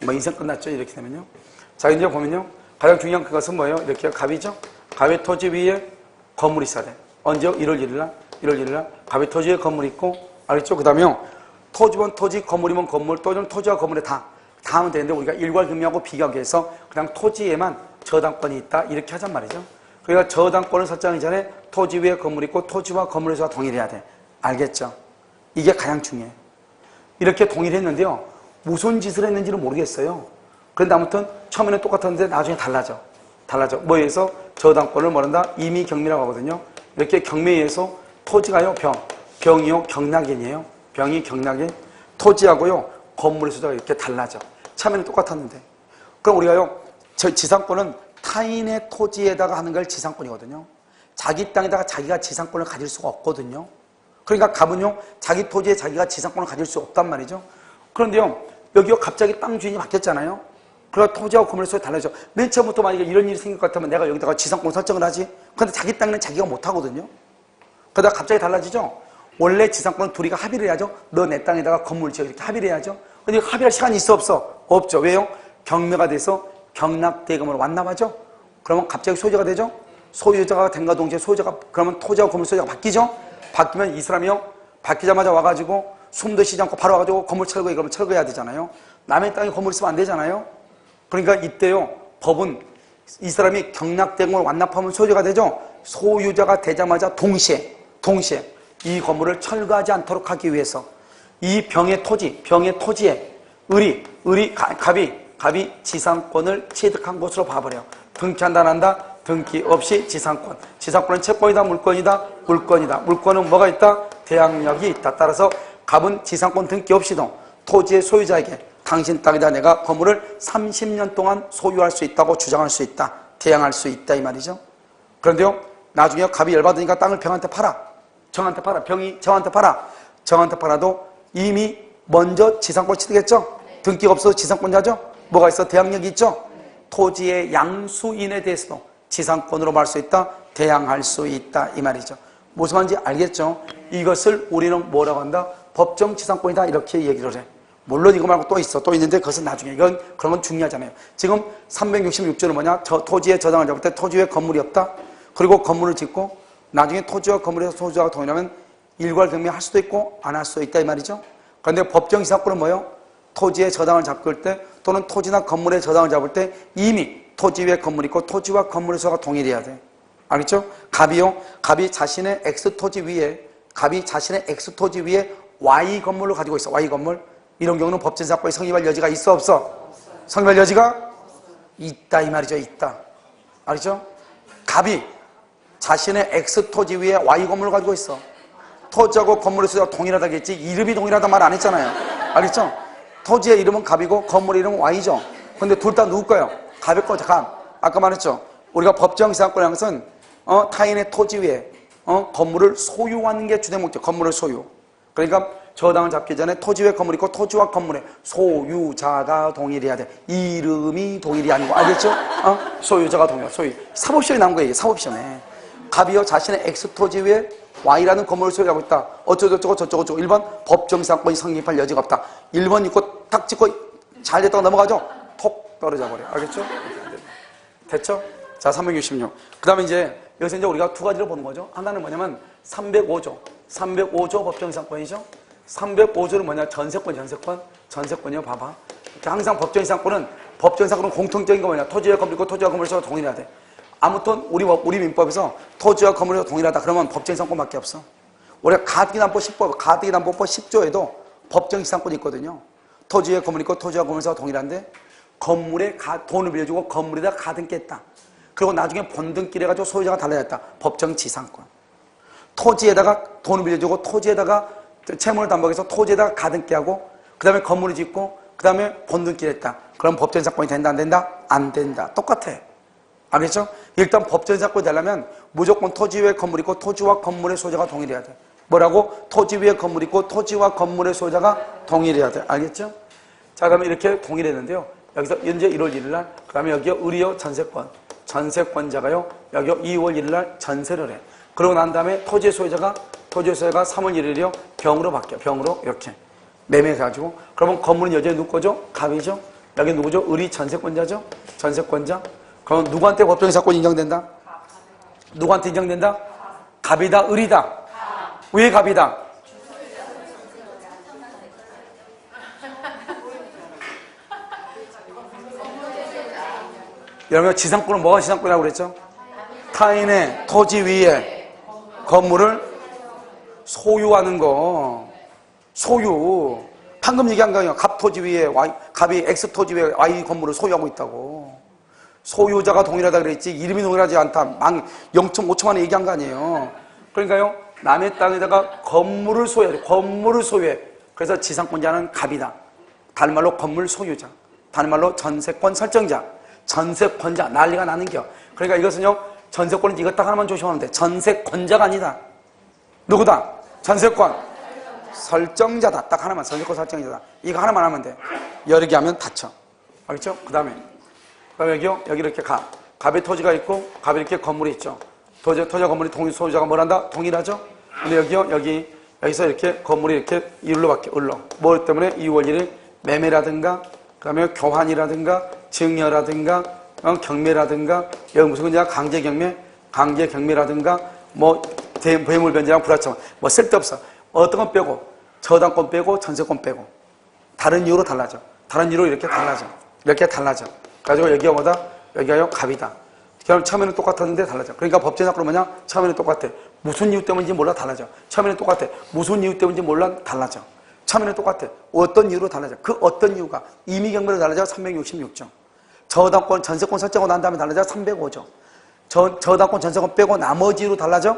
뭐 인생 끝났죠. 이렇게 되면요. 자, 이제 보면요. 가장 중요한 그것은 뭐예요? 이렇게 갑이죠. 갑의 토지 위에 건물이 있어야 돼. 언제요? 1월 1일날 갑의 토지 위에 건물이 있고, 알겠죠? 그 다음에요. 토지면 토지, 건물이면 건물, 또는 토지와 건물에 다 하면 되는데 우리가 일괄금융하고 비교하기 위해서 그냥 토지에만 저당권이 있다 이렇게 하잔 말이죠. 그러니까 저당권을 설정하기 전에 토지 위에 건물이 있고 토지와 건물에서 동일해야 돼. 알겠죠? 이게 가장 중요해. 이렇게 동일했는데요. 무슨 짓을 했는지는 모르겠어요. 그런데 아무튼 처음에는 똑같았는데 나중에 달라져. 뭐에 의해서 저당권을 뭐란다? 임의 경미라고 하거든요. 이렇게 경매에 의해서 토지가요, 병이요, 경락인이에요. 병이 경락인, 토지하고요, 건물의 소재가 이렇게 달라져. 처음에는 똑같았는데. 그럼 우리가요, 지상권은 타인의 토지에다가 하는 걸 지상권이거든요. 자기 땅에다가 자기가 지상권을 가질 수가 없거든요. 그러니까 갑은요, 자기 토지에 자기가 지상권을 가질 수 없단 말이죠. 그런데요, 여기요, 갑자기 땅 주인이 바뀌었잖아요. 그러니까 토지하고 건물의 소재가 달라져. 맨 처음부터 만약에 이런 일이 생길 것 같으면 내가 여기다가 지상권 설정을 하지. 그런데 자기 땅은 자기가 못하거든요. 그러다가 갑자기 달라지죠. 원래 지상권은 둘이가 합의를 해야죠. 너 내 땅에다가 건물 지어 이렇게 합의를 해야죠. 근데 합의할 시간이 있어 없어? 없죠. 왜요? 경매가 돼서 경락대금으로 완납하죠. 그러면 갑자기 소유자가 되죠. 소유자가 된과 동시에 소유자가 그러면 토지하고 건물 소유자가 바뀌죠. 바뀌면 이 사람이요, 바뀌자마자 와가지고 숨도 쉬지 않고 바로 와가지고 건물 철거해. 그러면 철거해야 되잖아요. 남의 땅에 건물 있으면 안 되잖아요. 그러니까 이때요, 법은 이 사람이 경락대금을 완납하면 소유자가 되죠. 소유자가 되자마자 동시에 이 건물을 철거하지 않도록 하기 위해서 이 병의 토지에 갑이 지상권을 취득한 것으로 봐버려. 등기한다 안 한다? 등기 없이 지상권. 지상권은 채권이다, 물권이다? 물권이다. 물권은 뭐가 있다? 대항력이 있다. 따라서 갑은 지상권 등기 없이도 토지의 소유자에게 당신 땅에다 내가 건물을 30년 동안 소유할 수 있다고 주장할 수 있다. 대항할 수 있다 이 말이죠. 그런데요, 나중에 갑이 열받으니까 땅을 병한테 팔아. 정한테 팔아. 병이 정한테 팔아. 정한테 팔아도 이미 먼저 지상권 취득했죠? 등기가 없어서 지상권자죠? 뭐가 있어? 대항력이 있죠? 토지의 양수인에 대해서도 지상권으로 말 수 있다. 대항할 수 있다 이 말이죠. 무슨 말인지 알겠죠? 이것을 우리는 뭐라고 한다? 법정 지상권이다 이렇게 얘기를 해. 물론 이거 말고 또 있어. 또 있는데 그것은 나중에. 그런 건 중요하잖아요. 지금 366조는 뭐냐? 토지의 저당을 잡을 때 토지 위에 건물이 없다. 그리고 건물을 짓고 나중에 토지와 건물에서 소유자가 동일하면 일괄경매 할 수도 있고 안 할 수도 있다 이 말이죠. 그런데 법정 지상권은 뭐예요? 토지의 저당을 잡을 때 또는 토지나 건물의 저당을 잡을 때 이미 토지 위에 건물이 있고 토지와 건물의 소유가 동일해야 돼. 알겠죠? 갑이 자신의 X 토지 위에 Y 건물을 가지고 있어. Y 건물. 이런 경우는 법정 지상권이 성립할 여지가 있어 없어? 성립할 여지가 있다 이 말이죠. 있다. 알겠죠? 갑이 자신의 X 토지 위에 Y 건물을 가지고 있어. 토지하고 건물의 소유가 동일하다겠지 이름이 동일하단 말 안 했잖아요. 알겠죠? 토지의 이름은 갑이고 건물의 이름은 Y죠. 근데 둘 다 누구 거예요? 갑의 거죠. 갑. 아까 말했죠. 우리가 법정 지상권이라는 것은 타인의 토지 위에 건물을 소유하는 게 주된 목적. 건물을 소유. 그러니까 저당을 잡기 전에 토지 외 건물이 있고 토지와 건물의 소유자가 동일해야 돼. 이름이 동일이 아니고, 알겠죠? 소유자가 동일해. 소유. 사법시험에 나온 거예요. 사법시험에. 갑이요 자신의 X 토지 위에 Y라는 건물을 소유하고 있다. 어쩌고저쩌고 저쩌고 1번 법정사건이 성립할 여지가 없다. 1번 있고 탁 찍고 잘 됐다가 넘어가죠? 톡 떨어져 버려. 알겠죠? 됐죠? 자, 366. 그 다음에 여기서 우리가 두 가지를 보는 거죠. 하나는 뭐냐면 305조 법정사건이죠. 305조는 뭐냐? 전세권이요. 봐봐. 항상 법정사건은 공통적인 거 뭐냐? 토지와 건물이고 토지와 건물에서 동일해야 돼. 아무튼 우리 민법에서 토지와 건물에서 동일하다 그러면 법정지상권밖에 없어. 우리가 가등기납법 10법, 가등기납법법 10조에도 법정지상권이 있거든요. 토지와 건물이 있고 토지와 건물에서 동일한데 건물에 돈을 빌려주고 건물에다 가등기 했다. 그리고 나중에 본등기를 해가지고 소유자가 달라졌다. 법정지상권. 토지에다가 돈을 빌려주고 토지에다가 채무를 담보해서 토지에다가 가등기하고 그 다음에 건물을 짓고 그 다음에 본등기를 했다. 그럼 법정지상권이 된다 안 된다? 안 된다. 똑같아. 알겠죠? 일단 법정지상권이 되려면 무조건 토지 위에 건물이 있고 토지와 건물의 소유자가 동일해야 돼. 뭐라고? 토지 위에 건물이 있고 토지와 건물의 소유자가 동일해야 돼. 알겠죠? 자, 그러면 이렇게 동일했는데요. 여기서 현재 1월 1일 날, 그 다음에 여기요, 의리요, 전세권자가요, 여기요, 2월 1일 날 전세를 해. 그러고 난 다음에 토지의 소유자가 3월 1일이요, 병으로 바뀌어. 병으로, 이렇게. 매매해가지고. 그러면 건물은 여전히 누구 거죠? 갑이죠? 여기 누구죠? 의리 전세권자죠? 전세권자. 그럼 누구한테 법정지상권이 인정된다? 누구한테 인정된다? 갑이다, 의리다. 왜 갑이다? 여러분, 지상권은 뭐가 지상권이라고 그랬죠? 타인의 토지 위에 건물을 소유하는 거. 소유. 방금 얘기한 거예요. 갑 토지 위에 갑이 X 토지 위에 Y 건물을 소유하고 있다고. 소유자가 동일하다 그랬지 이름이 동일하지 않다. 0.5초만에 얘기한 거 아니에요. 그러니까요. 남의 땅에다가 건물을 소유해. 건물을 소유해. 그래서 지상권자는 갑이다. 다른 말로 건물 소유자. 다른 말로 전세권 설정자. 전세권자. 난리가 나는겨. 그러니까 이것은요. 전세권은 이것 딱 하나만 조심하면 돼. 전세권자가 아니다. 누구다? 전세권 설정자다. 딱 하나만. 전세권 설정자다. 이거 하나만 하면 돼. 여러 개 하면 다쳐. 알겠죠? 그 다음에 여기요. 여기 이렇게 갑의 토지가 있고 갑에 이렇게 건물이 있죠. 토지와 건물이 소유자가 뭘한다? 동일하죠? 근데 여기요. 여기서 이렇게 건물이 이렇게 일로 바뀌어. 을로. 뭐 때문에 2월 1일 매매라든가 그 다음에 교환이라든가 증여라든가 경매라든가 여기 무슨 건지 강제경매라든가 뭐 배물 변제랑 불화청 뭐 쓸데없어. 어떤 건 빼고 저당권 빼고 전세권 빼고 다른 이유로 달라져. 다른 이유로 이렇게 달라져. 가지고 여기가 뭐다? 여기가요 갑이다. 그럼 처음에는 똑같았는데 달라져. 그러니까 법정사건은 뭐냐? 처음에는 똑같아. 무슨 이유 때문인지 몰라 달라져. 처음에는 똑같아. 무슨 이유 때문인지 몰라 달라져. 처음에는 똑같아. 어떤 이유로 달라져. 그 어떤 이유가 임의경매로 달라져 366조. 저당권 전세권 설정하고 난 다음에 달라져 305조. 저당권 전세권 빼고 나머지 이유로 달라져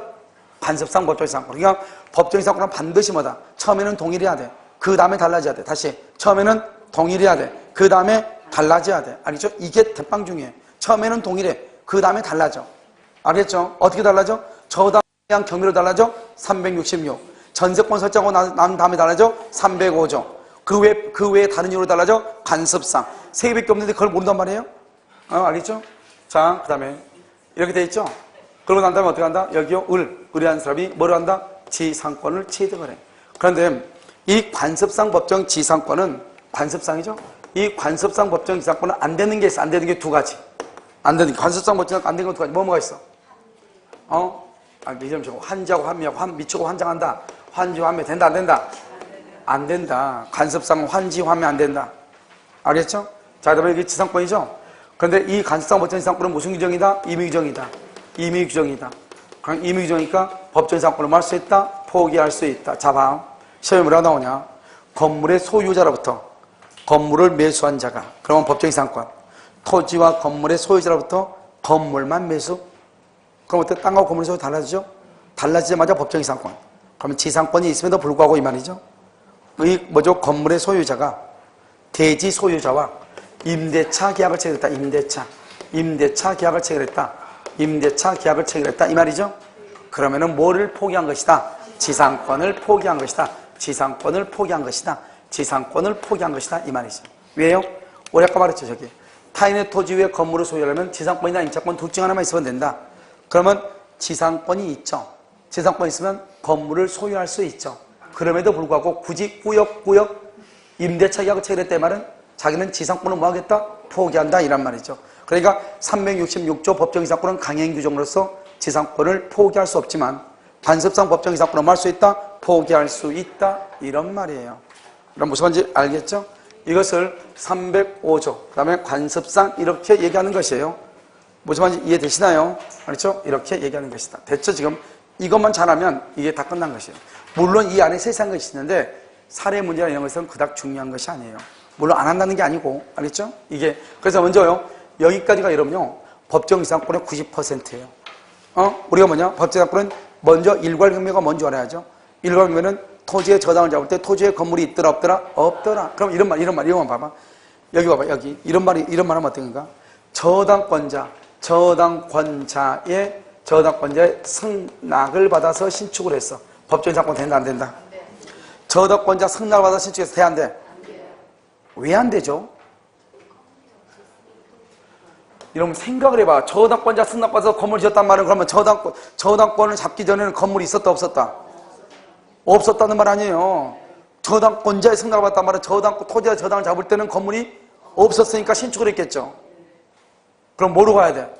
관습상 법정지상권. 그러니까 법정지상권은 반드시 뭐다? 처음에는 동일해야 돼. 그 다음에 달라져야 돼. 다시 처음에는 동일해야 돼. 그 다음에 달라져야 돼. 알겠죠? 이게 대빵 중요해. 처음에는 동일해. 그 다음에 달라져. 알겠죠? 어떻게 달라져? 저당에 대한 경매로 달라져 366. 전세권 설정하고 난 다음에 달라져 305조. 그 외에 다른 이유로 달라져 관습상. 세 개밖에 없는데 그걸 모른단 말이에요? 알겠죠? 자, 그 다음에 이렇게 돼 있죠? 그러고 난 다음에 어떻게 한다? 여기요, 의뢰한 사람이 뭐를 한다? 지상권을 취득을 해. 그런데 이 관습상 법정 지상권은 관습상이죠? 이 관습상 법정 지상권은 안 되는 게 있어. 안 되는 게 두 가지. 안 되는 게 관습상 법정 안 되는 게 두 가지. 뭐가 있어? 이점 적고 환지하고 환미하고 미치고 환장한다. 환지 환매 된다 안 된다? 안 된다. 관습상 환지 환매 안 된다. 알겠죠? 자, 그다음에 이게 지상권이죠? 그런데 이 관습상 법정 지상권은 무슨 규정이다? 임의규정이다. 임의규정이다. 그럼 임의규정이니까 법정 지상권을 할 수 있다. 포기할 수 있다. 자, 봐. 시험에 뭐라고 나오냐? 건물의 소유자로부터 건물을 매수한 자가 그러면 법정지상권. 토지와 건물의 소유자로부터 건물만 매수. 그럼 어때? 땅하고 건물의 소유 달라지죠? 달라지자마자 법정지상권. 그러면 지상권이 있음에도 불구하고 이 말이죠. 이 뭐죠? 건물의 소유자가 대지 소유자와 임대차 계약을 체결했다. 임대차 계약을 체결했다. 임대차 계약을 체결했다. 이 말이죠. 그러면은 뭐를 포기한 것이다? 지상권을 포기한 것이다. 지상권을 포기한 것이다. 지상권을 포기한 것이다. 이 말이죠. 왜요? 우리 아까 말했죠. 저기 타인의 토지 위에 건물을 소유하려면 지상권이나 임차권 둘 중 하나만 있으면 된다. 그러면 지상권이 있죠. 지상권이 있으면 건물을 소유할 수 있죠. 그럼에도 불구하고 굳이 꾸역꾸역 임대차 계약을 체결했다 이 말은 자기는 지상권을 뭐 하겠다? 포기한다 이란 말이죠. 그러니까 366조 법정지상권은 강행 규정으로서 지상권을 포기할 수 없지만 관습상 법정지상권은 뭐 할 수 있다? 포기할 수 있다 이런 말이에요. 그럼 무슨 말인지 알겠죠? 이것을 305조 그 다음에 관습상 이렇게 얘기하는 것이에요. 무슨 말인지 이해되시나요? 그렇죠? 이렇게 얘기하는 것이다. 됐죠? 지금 이것만 잘하면 이게 다 끝난 것이에요. 물론 이 안에 세세한 것이 있는데 사례 문제나 이런 것은 그닥 중요한 것이 아니에요. 물론 안 한다는 게 아니고 알겠죠? 이게 그래서 먼저요. 여기까지가 이러면요. 법정지상권의 90%예요. 우리가 뭐냐? 법정지상권은 먼저 일괄경매가 뭔지 알아야죠. 일괄경매는 토지의 저당을 잡을 때 토지에 건물이 있더라 없더라? 없더라. 그럼 이런 말만 봐봐. 여기 봐봐. 여기 이런 말 하면 어떤가? 저당권자의 승낙을 받아서 신축을 했어. 법정지상권 된다 안 된다? 저당권자 승낙을 받아서 신축해서 돼 안 돼? 왜 안 되죠? 이러면 생각을 해봐. 저당권자 승낙받아서 건물을 지었단 말은 그러면 저당권을 잡기 전에는 건물이 있었다 없었다? 없었다는 말 아니에요. 저당권자의 승낙을 받았단 말은 토지의 저당을 잡을 때는 건물이 없었으니까 신축을 했겠죠. 그럼 뭐로 가야 돼?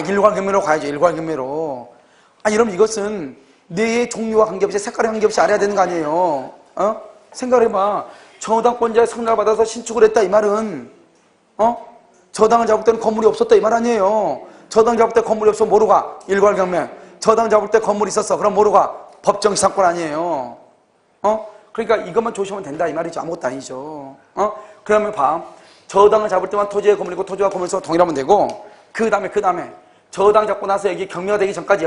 일괄경매로 가야죠. 일괄경매로. 이러면 이것은 뇌의 종류와 관계없이 색깔에 관계없이 알아야 되는 거 아니에요. 생각을 해봐. 저당권자의 승낙을 받아서 신축을 했다 이 말은 저당을 잡을 때는 건물이 없었다 이 말 아니에요. 저당 잡을 때 건물이 없으면 뭐로 가? 일괄경매. 저당 잡을 때 건물이 있었어. 그럼 뭐로 가? 법정지상권 아니에요. 그러니까 이것만 조심하면 된다 이 말이죠. 아무것도 아니죠. 그러면 봐. 저당을 잡을 때만 토지의 건물이고 토지와 건물에서 동일하면 되고 그 다음에 저당 잡고 나서 여기 경매가 되기 전까지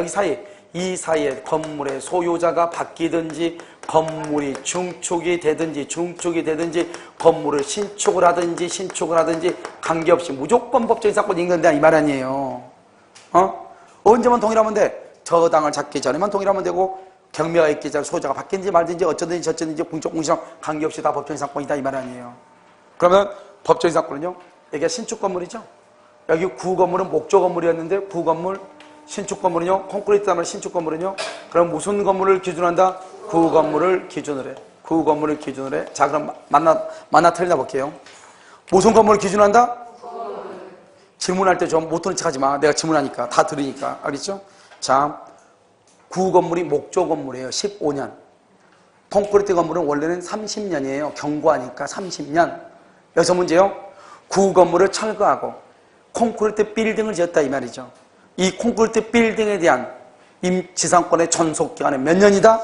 이 사이에 건물의 소유자가 바뀌든지 건물이 중축이 되든지 건물을 신축을 하든지 관계없이 무조건 법정지상권이 있는다 이 말 아니에요. 언제만 동일하면 돼? 저당을 잡기 전에만 동일하면 되고 경매가 있기 전에 소유자가 바뀌든지 말든지 어쩌든지 저쩌든지 공적공시랑 관계없이 다 법정지상권이다 이 말 아니에요. 그러면 법정지상권은요? 여기가 신축 건물이죠? 여기 구건물은 목조 건물이었는데 구건물 신축 건물은요? 콘크리트 다음에 신축 건물은요? 그럼 무슨 건물을 기준으로 한다? 구건물을 기준으로 해. 구건물을 기준으로 해. 자 그럼 만나 틀리나 볼게요. 무슨 건물을 기준으로 한다? 질문할 때 좀 못 들은 척 하지 마. 내가 질문하니까 다 들으니까 알겠죠? 자 구건물이 목조 건물이에요. 15년. 콘크리트 건물은 원래는 30년이에요. 경과하니까 30년. 여기서 문제요. 구건물을 철거하고 콘크리트 빌딩을 지었다 이 말이죠. 이 콘크리트 빌딩에 대한 임지상권의 존속기간은 몇 년이다?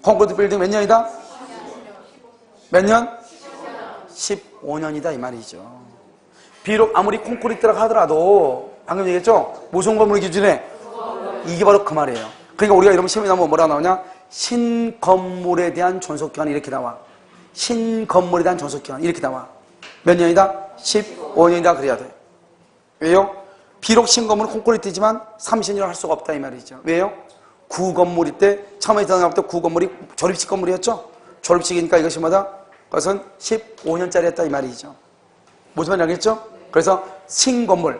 콘크리트 빌딩 몇 년이다? 몇 년? 15년이다 이 말이죠. 비록 아무리 콘크리트라고 하더라도 방금 얘기했죠? 무슨 건물 기준에? 이게 바로 그 말이에요. 그러니까 우리가 이러면 시험에 나오면 뭐라고 나오냐? 신건물에 대한 존속기간이 이렇게 나와. 신건물에 대한 존속기간 이렇게 나와. 몇 년이다? 15년이다 그래야 돼. 왜요? 비록 신건물은 콘크리트지만 30년을 할 수가 없다 이 말이죠. 왜요? 구건물일 때 처음에 들어갈 때 구건물이 조립식 건물이었죠. 조립식이니까 이것이 뭐다? 그것은 15년짜리였다 이 말이죠. 무슨 말인지 알겠죠? 그래서 신건물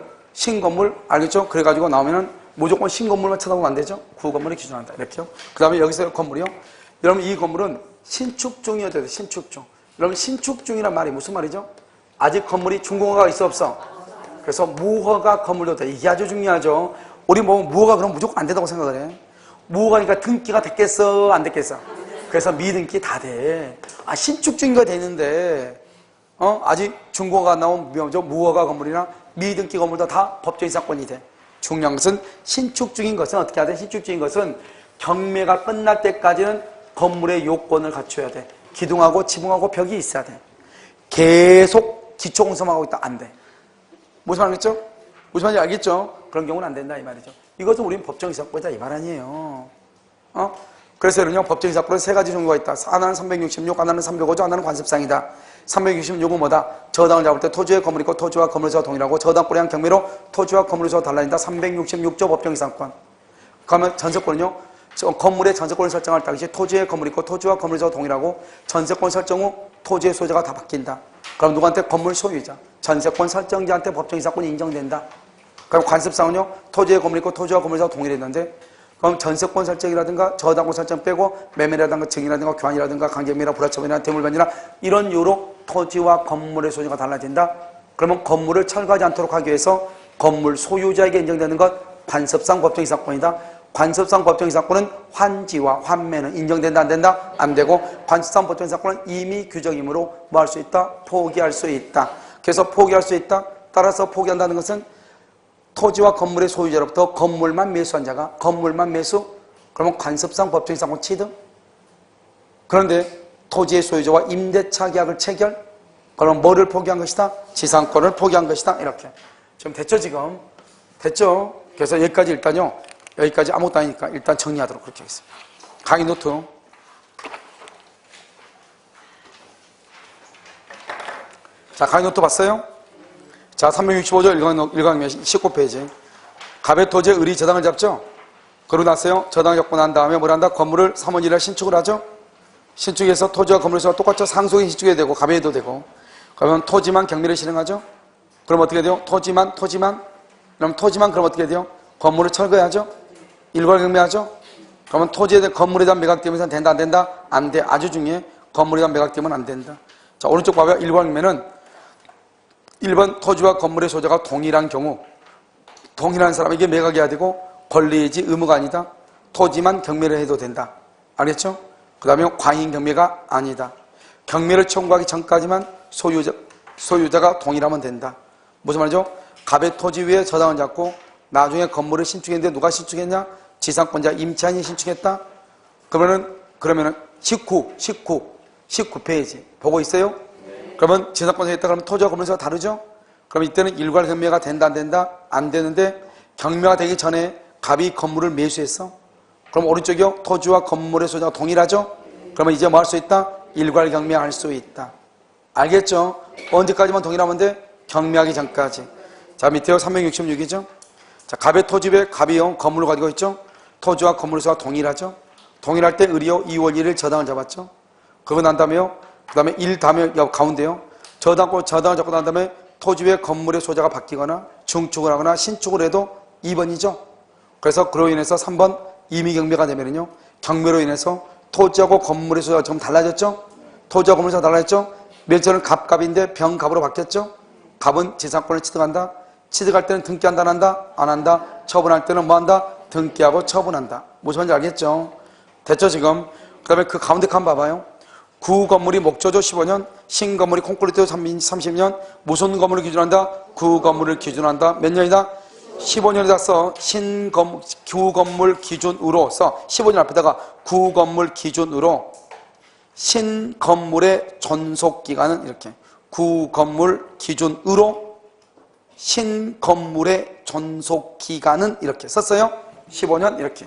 알겠죠? 그래가지고 나오면은 무조건 신건물만 쳐다보면 안 되죠. 구건물을 기준한다 이렇게요. 그 다음에 여기서 건물이요. 여러분 이 건물은 신축 중이어야 돼. 신축 중. 여러분 신축 중이란 말이 무슨 말이죠? 아직 건물이 준공허가 있어 없어? 그래서 무허가 건물도 돼. 이게 아주 중요하죠. 우리 뭐 무허가 그럼 무조건 안 된다고 생각을 해. 무허가니까 등기가 됐겠어 안 됐겠어? 그래서 미등기 다 돼. 신축 중이가 되는데 아직 준공허가 안 나온 무허가 건물이나 미등기 건물도 다 법정지상권이 돼. 중요한 것은 신축 중인 것은 어떻게 해야 돼? 신축 중인 것은 경매가 끝날 때까지는 건물의 요건을 갖춰야 돼. 기둥하고 지붕하고 벽이 있어야 돼. 계속 기초공사하고 있다 안 돼. 무슨 말이겠죠? 무슨 말인지 알겠죠? 그런 경우는 안 된다 이 말이죠. 이것은 우리는 법정지상권이다 이 말 아니에요. 그래서 이런요 법정지상권은 세 가지 종류가 있다. 하나는 366, 하나는 305조, 하나는 관습상이다. 366은 뭐다? 저당을 잡을 때 토지의 건물이 있고 토지와 건물에서 동일하고 저당권에 한 경매로 토지와 건물에서 달라진다. 366조 법정지상권. 그러면 전세권은요 건물의 전세권을 설정할 당시 토지에 건물이 있고 토지와 건물에서 동일하고 전세권 설정 후 토지의 소유자가 다 바뀐다. 그럼 누구한테? 건물 소유자. 전세권 설정자한테 법정이사권이 인정된다. 그럼 관습상은요, 토지에 건물이 있고 토지와 건물에서 동일했는데, 그럼 전세권 설정이라든가 저당권 설정 빼고 매매라든가 증이라든가 교환이라든가 강제매매나 불화처분이나 대물반이나 이런 이유로 토지와 건물의 소유가 달라진다. 그러면 건물을 철거하지 않도록 하기 위해서 건물 소유자에게 인정되는 것 관습상 법정이사권이다. 관습상 법정이사권은 환지와 환매는 인정된다 안 된다? 안 되고 관습상 법정이사권은 이미 규정이므로 뭐 할 수 있다? 포기할 수 있다. 그래서 포기할 수 있다. 따라서 포기한다는 것은 토지와 건물의 소유자로부터 건물만 매수한 자가 건물만 매수? 그러면 관습상 법정이사권 취득? 그런데 토지의 소유자와 임대차 계약을 체결? 그럼 뭐를 포기한 것이다? 지상권을 포기한 것이다. 이렇게. 지금 됐죠 지금? 됐죠? 그래서 여기까지 일단요. 여기까지 아무것도 아니니까 일단 정리하도록 그렇게 하겠습니다. 강의 노트. 자, 강의 노트 봤어요? 자, 365조 1강면 19페이지. 갑의 토지에 의리 저당을 잡죠? 그러고 나서요. 저당을 잡고 난 다음에 뭘 한다? 건물을 3원 1일 신축을 하죠? 신축해서 토지와 건물에서 똑같죠? 상속이 신축해도 되고 갑에도 되고. 그러면 토지만 경매를 실행하죠? 그럼 어떻게 돼요? 토지만? 그럼 토지만 그럼 어떻게 돼요? 건물을 철거해야죠? 일괄 경매하죠? 그러면 토지에 대한 건물에 대한 매각되면 된다 안 된다? 안 돼. 아주 중요해. 건물에 대한 매각되면 안 된다. 자, 오른쪽 봐봐요. 일괄 경매는 1번 토지와 건물의 소유자가 동일한 경우 동일한 사람에게 매각해야 되고 권리이지 의무가 아니다. 토지만 경매를 해도 된다. 알겠죠? 그 다음에 과잉 경매가 아니다. 경매를 청구하기 전까지만 소유자가 동일하면 된다. 무슨 말이죠? 갑의 토지 위에 저당을 잡고 나중에 건물을 신축했는데 누가 신축했냐? 지상권자 임차인이 신축했다? 그러면은 19페이지 보고 있어요? 그러면 지상권자 했다 그러면 토지와 건물에서 다르죠? 그럼 이때는 일괄 경매가 된다 안 된다? 안 되는데 경매가 되기 전에 갑이 건물을 매수했어? 그럼 오른쪽이요? 토지와 건물의 소유자가 동일하죠? 그러면 이제 뭐 할 수 있다? 일괄 경매할 수 있다. 알겠죠? 언제까지만 동일하면 돼? 경매하기 전까지. 자, 밑에요. 366이죠? 자, 갑의 토지 위에 갑이요. 건물을 가지고 있죠? 토지와 건물의 소유가 동일하죠? 동일할 때 의리요. 2월 1일 저당을 잡았죠? 그거 난 다음에요. 그 다음에 1 다음에 가운데요. 저당을 잡고 난 다음에 토지 위에 건물의 소유자가 바뀌거나 중축을 하거나 신축을 해도 2번이죠? 그래서 그로 인해서 3번 임의경매가 되면은요. 경매로 인해서 토지하고 건물의 소유가 좀 달라졌죠? 토지와 건물의 소유가 달라졌죠? 맨 처음에는 갑인데 병갑으로 바뀌었죠? 갑은 지상권을 취득한다. 취득할 때는 등기한다 안 한다? 안 한다. 처분할 때는 뭐 한다? 등기하고 처분한다. 무슨 말인지 알겠죠? 됐죠 지금? 그 다음에 그 가운데 칸 봐봐요. 구건물이 목조조 15년, 신건물이 콘크리트 30년, 무슨 건물을 기준한다? 구건물을 기준한다. 몇 년이다? 15년이다 써. 구건물 기준으로 써. 15년 앞에다가 구건물 기준으로 신건물의 존속기간은 이렇게 구건물 기준으로 신건물의 존속기간은 이렇게 썼어요. 15년 이렇게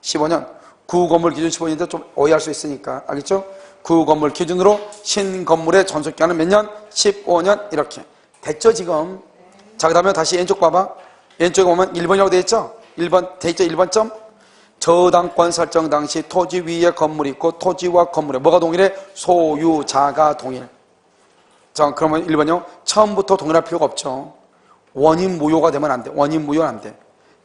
15년 구건물 기준 15년인데 좀 오해할 수 있으니까 알겠죠? 구건물 기준으로 신건물의 존속기간은 몇 년? 15년 이렇게 됐죠 지금? 자, 그 다음에 다시 왼쪽 봐봐. 왼쪽에 보면 1번이라고 되어 있죠? 1번 되어 있죠? 1번 점? 저당권 설정 당시 토지 위에 건물이 있고 토지와 건물에 뭐가 동일해? 소유자가 동일. 자, 그러면 1번요. 처음부터 동일할 필요가 없죠. 원인 무효가 되면 안 돼. 원인 무효는 안 돼.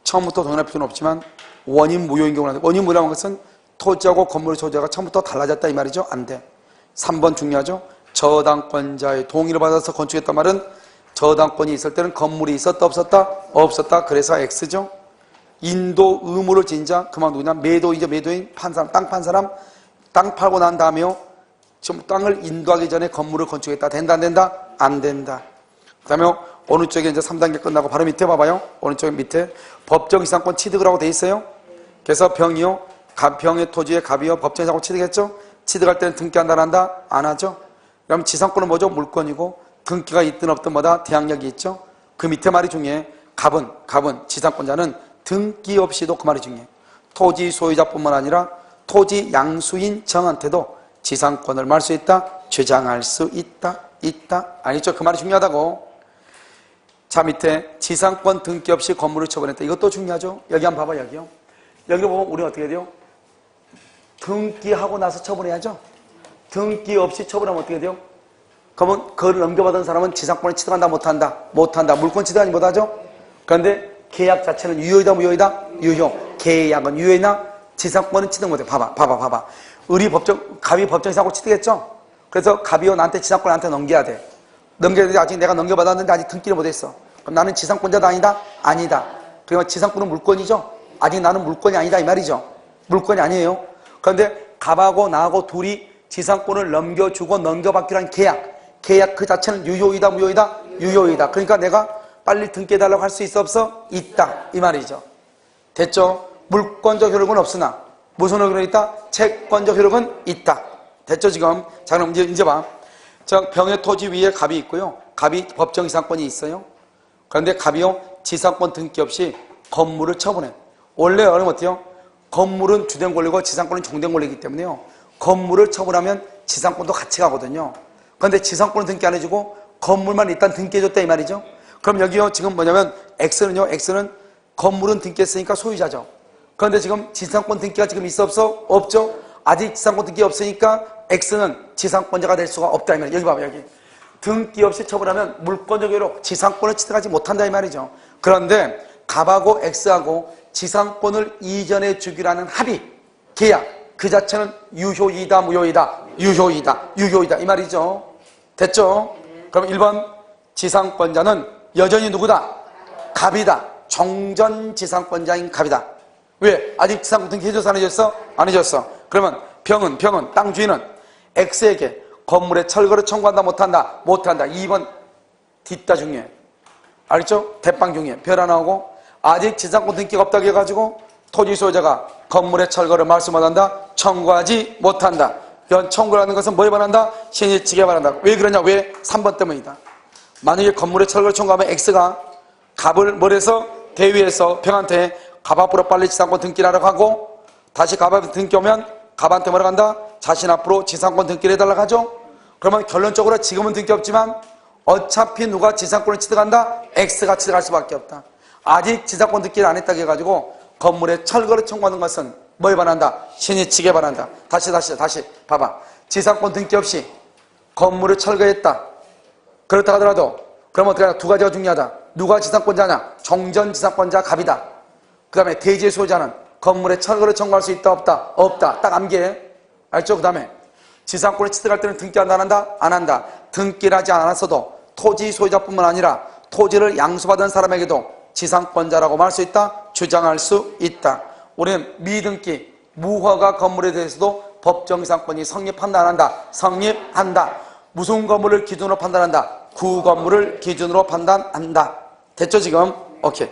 처음부터 동일할 필요는 없지만 원인 무효인 경우는 안 돼. 원인 무효라는 것은 토지하고 건물의 소유자가 처음부터 달라졌다 이 말이죠. 안 돼. 3번 중요하죠. 저당권자의 동의를 받아서 건축했단 말은 저당권이 있을 때는 건물이 있었다 없었다? 없었다. 그래서 X죠. 인도 의무를 지닌 자, 그만 누구냐? 매도이죠. 매도인, 판 사람, 땅 판 사람. 땅 팔고 난 다음에요. 지금 땅을 인도하기 전에 건물을 건축했다. 된다, 안 된다? 안 된다. 그 다음에 어느 쪽에 이제 3단계 끝나고 바로 밑에 봐봐요. 어느 쪽에 밑에 법정이상권 취득을 하고 돼 있어요. 그래서 병이요. 병의 토지에 갑이요. 법정이상권 취득했죠? 취득할 때는 등기한다, 안 한다? 안 하죠? 그럼 지상권은 뭐죠? 물권이고 등기가 있든 없든 뭐다? 대항력이 있죠? 그 밑에 말이 중요해. 갑은 지상권자는 등기 없이도 그 말이 중요해. 토지 소유자뿐만 아니라 토지 양수인 정한테도 지상권을 말 수 있다, 주장할 수 있다. 아니죠? 그 말이 중요하다고. 자, 밑에 지상권 등기 없이 건물을 처분했다. 이것도 중요하죠? 여기 한번 봐봐, 여기요. 여기 보면 우리는 어떻게 돼요? 등기하고 나서 처분해야죠. 등기 없이 처분하면 어떻게 돼요? 그러면 그걸 넘겨받은 사람은 지상권을 취득한다 못한다? 못한다. 물권 취득하지 못하죠? 그런데 계약 자체는 유효이다 무효이다? 유효. 계약은 유효이나 지상권은 취득 못해. 봐봐. 갑이 법정 지상권 취득했죠? 그래서 갑이요 나한테 지상권 나한테 넘겨야 돼. 넘겨야 되는데 아직 내가 넘겨받았는데 아직 등기를 못했어. 그럼 나는 지상권자다 아니다? 아니다. 그러면 지상권은 물권이죠? 아직 나는 물권이 아니다 이 말이죠. 물권이 아니에요. 그런데 갑하고 나하고 둘이 지상권을 넘겨주고 넘겨받기로 한 계약 그 자체는 유효이다 무효이다? 유효이다. 그러니까 내가 빨리 등기해달라고 할 수 있어 없어? 있다 이 말이죠. 됐죠? 물권적 효력은 없으나 무슨 효력은 있다? 채권적 효력은 있다. 됐죠 지금? 자 그럼 이제 봐. 자 병의 토지 위에 갑이 있고요. 갑이 법정 지상권이 있어요. 그런데 갑이요 지상권 등기 없이 건물을 처분해. 원래 어려면 어때요? 건물은 주된 권리고 지상권은 종된 권리이기 때문에요. 건물을 처분하면 지상권도 같이 가거든요. 그런데 지상권은 등기 안 해주고 건물만 일단 등기해줬다 이 말이죠. 그럼 여기요 지금 뭐냐면 X는 건물은 등기했으니까 소유자죠. 그런데 지금 지상권 등기가 지금 있어 없어? 없죠. 아직 지상권 등기 없으니까 X는 지상권자가 될 수가 없다 이 말이에요. 여기 봐봐 여기. 등기 없이 처분하면 물권적 효력 지상권을 취득하지 못한다 이 말이죠. 그런데 갑하고 X하고 지상권을 이전해 주기로 하는 합의, 계약 그 자체는 유효이다 무효이다? 유효이다 이 말이죠. 됐죠? 그럼 1번 지상권자는 여전히 누구다? 갑이다. 종전 지상권자인 갑이다. 왜? 아직 지상권 등기 해줬어 안 해줬어? 안 해줬어. 그러면 병은 땅 주인은 X에게 건물의 철거를 청구한다 못한다? 못한다. 2번 뒷다 중요해. 알겠죠? 대빵 중요해. 별 하나 오고 아직 지상권 등기가 없다고 해가지고 토지 소유자가 건물의 철거를 말씀 못한다? 청구하지 못한다. 이런 청구를 하는 것은 뭐에 반한다? 신의칙에 반한다. 왜 그러냐? 왜? 3번 때문이다. 만약에 건물의 철거를 청구하면 X가 갑을 뭘해서 대위에서 병한테 갑 앞으로 빨리 지상권 등기를 하라고 하고 다시 갑 앞에 등기 오면 갑한테 뭐라고 한다? 자신 앞으로 지상권 등기를 해달라고 하죠? 그러면 결론적으로 지금은 등기 없지만 어차피 누가 지상권을 취득한다? X가 취득할 수밖에 없다. 아직 지상권 등기를 안 했다고 해가지고 건물의 철거를 청구하는 것은 뭐에 반한다? 신의칙에 반한다. 다시 봐봐. 지상권 등기 없이 건물을 철거했다. 그렇다 하더라도 그럼 어떻게 하냐? 두 가지가 중요하다. 누가 지상권자냐? 종전 지상권자 갑이다. 그 다음에 대지의 소유자는 건물의 철거를 청구할 수 있다 없다? 없다. 딱 암기해. 알죠? 그 다음에 지상권을 취득할 때는 등기한다 안 한다? 안 한다. 등기를 하지 않았어도 토지 소유자뿐만 아니라 토지를 양수받은 사람에게도 지상권자라고 말할 수 있다? 주장할 수 있다. 우리는 미등기, 무허가 건물에 대해서도 법정지상권이 성립한다 안 한다? 성립한다. 무슨 건물을 기준으로 판단한다? 구건물을 기준으로 판단한다. 됐죠 지금? 오케이.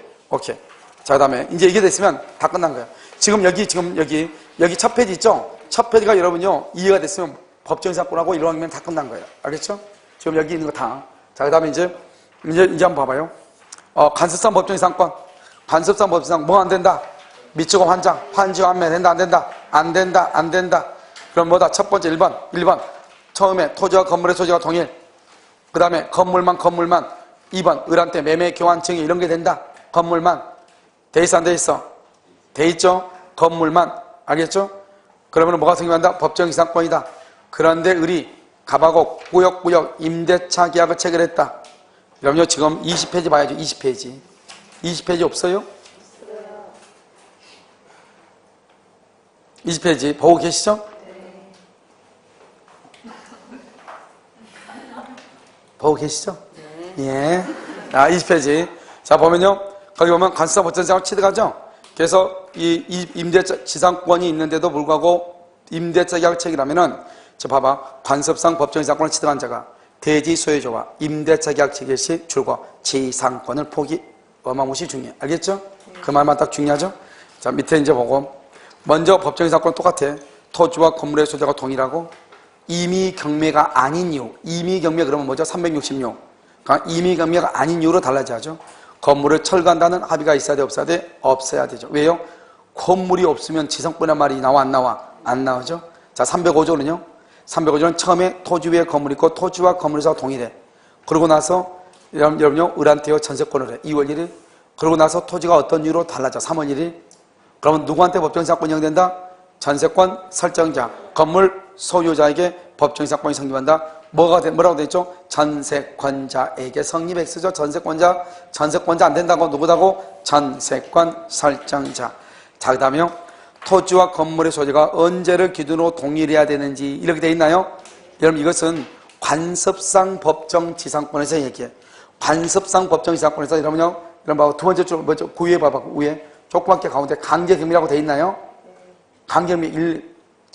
자 그다음에 이제 이게 됐으면 다 끝난 거예요. 지금 여기 첫 페이지 있죠? 첫 페이지가 여러분요 이해가 됐으면 법정지상권하고 이러면 다 끝난 거예요. 알겠죠? 지금 여기 있는 거 다. 자 그다음에 이제 한번 봐봐요. 간섭상 법정지상권. 간섭상 법정지상권 뭐 안 된다? 미치고 환지 환매 된다 안 된다? 안 된다. 그럼 뭐다? 첫 번째 1번 처음에 토지와 건물의 소지가 동일. 그 다음에 건물만 2번 을한테 매매 교환 증여 이런 게 된다. 건물만 돼 있어 안 돼 있어? 돼 있죠? 건물만. 알겠죠? 그러면 뭐가 생긴다? 법정지상권이다. 그런데 을이 갑하고 꾸역꾸역 임대차 계약을 체결했다. 그럼요 지금 20페이지 봐야죠. 20페이지 없어요? 20페이지 보고 계시죠? 보고 계시죠? 예. 20페이지. 자, 보면요. 거기 보면 간섭상 법정지상권 취득하죠? 그래서 이 임대차 지상권이 있는데도 불구하고 임대차 계약을 체결하면은, 저 봐봐. 간섭상 법정지상권을 취득한 자가 대지 소유자와 임대차 계약 체결 시 줄과 지상권을 포기 어마무시 중요해. 알겠죠? 그 말만 딱 중요하죠? 자, 밑에 이제 보고. 먼저 법정지상권 똑같아. 토지와 건물의 소유자가 동일하고 임의 경매가 아닌 이유. 임의 경매 그러면 뭐죠? 366. 그러니까 임의 경매가 아닌 이유로 달라져야죠. 건물을 철거한다는 합의가 있어야 돼 없어야 돼? 없어야 되죠. 왜요? 건물이 없으면 지상권의 말이 나와 안 나와? 안 나오죠. 자 305조는요. 305조는 처음에 토지 위에 건물이 있고 토지와 건물에서 동일해. 그러고 나서 여러분요 을한테요 전세권을 해. 2월 1일. 그러고 나서 토지가 어떤 이유로 달라져? 3월 1일. 그러면 누구한테 법정지상권이 인정된다? 전세권 설정자, 건물 소유자에게 법정이상권이 성립한다. 뭐라고 돼 있죠? 전세권자에게 성립했죠. 전세권자 안 된다고 누구다고? 전세권 설정자. 자, 그 다음에요. 토지와 건물의 소유가 언제를 기준으로 동일해야 되는지 이렇게 돼 있나요? 여러분 이것은 관습상 법정지상권에서 얘기해. 관습상 법정지상권에서 여러분요. 여러분 봐봐. 두 번째 줄 뭐죠? 그 위에 봐봐. 그 위에 조그맣게 가운데 강제경미라고 돼 있나요? 강제경미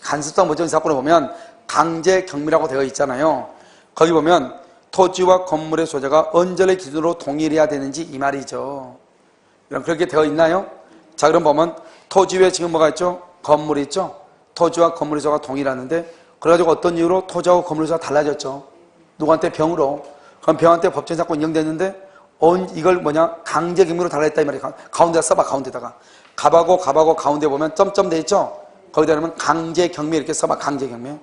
관습상 법정지상권에 보면 강제경미라고 되어 있잖아요. 거기 보면 토지와 건물의 소유가 언제를 기준으로 동일해야 되는지 이 말이죠. 여러분 그렇게 되어 있나요? 자, 그럼 보면 토지 위에 지금 뭐가 있죠? 건물이 있죠? 토지와 건물의 소유가 동일하는데 그래가지고 어떤 이유로 토지하고 건물의 소유가 달라졌죠? 누구한테? 병으로. 그럼 병한테 법정지상권 인정됐는데 이걸 뭐냐? 강제경미로 달라졌다 이 말이에요. 가운데다 써봐. 가운데다가. 갑하고 가운데 보면 점점 돼 있죠? 거기다 그러면 강제경미 이렇게 써봐. 강제경미.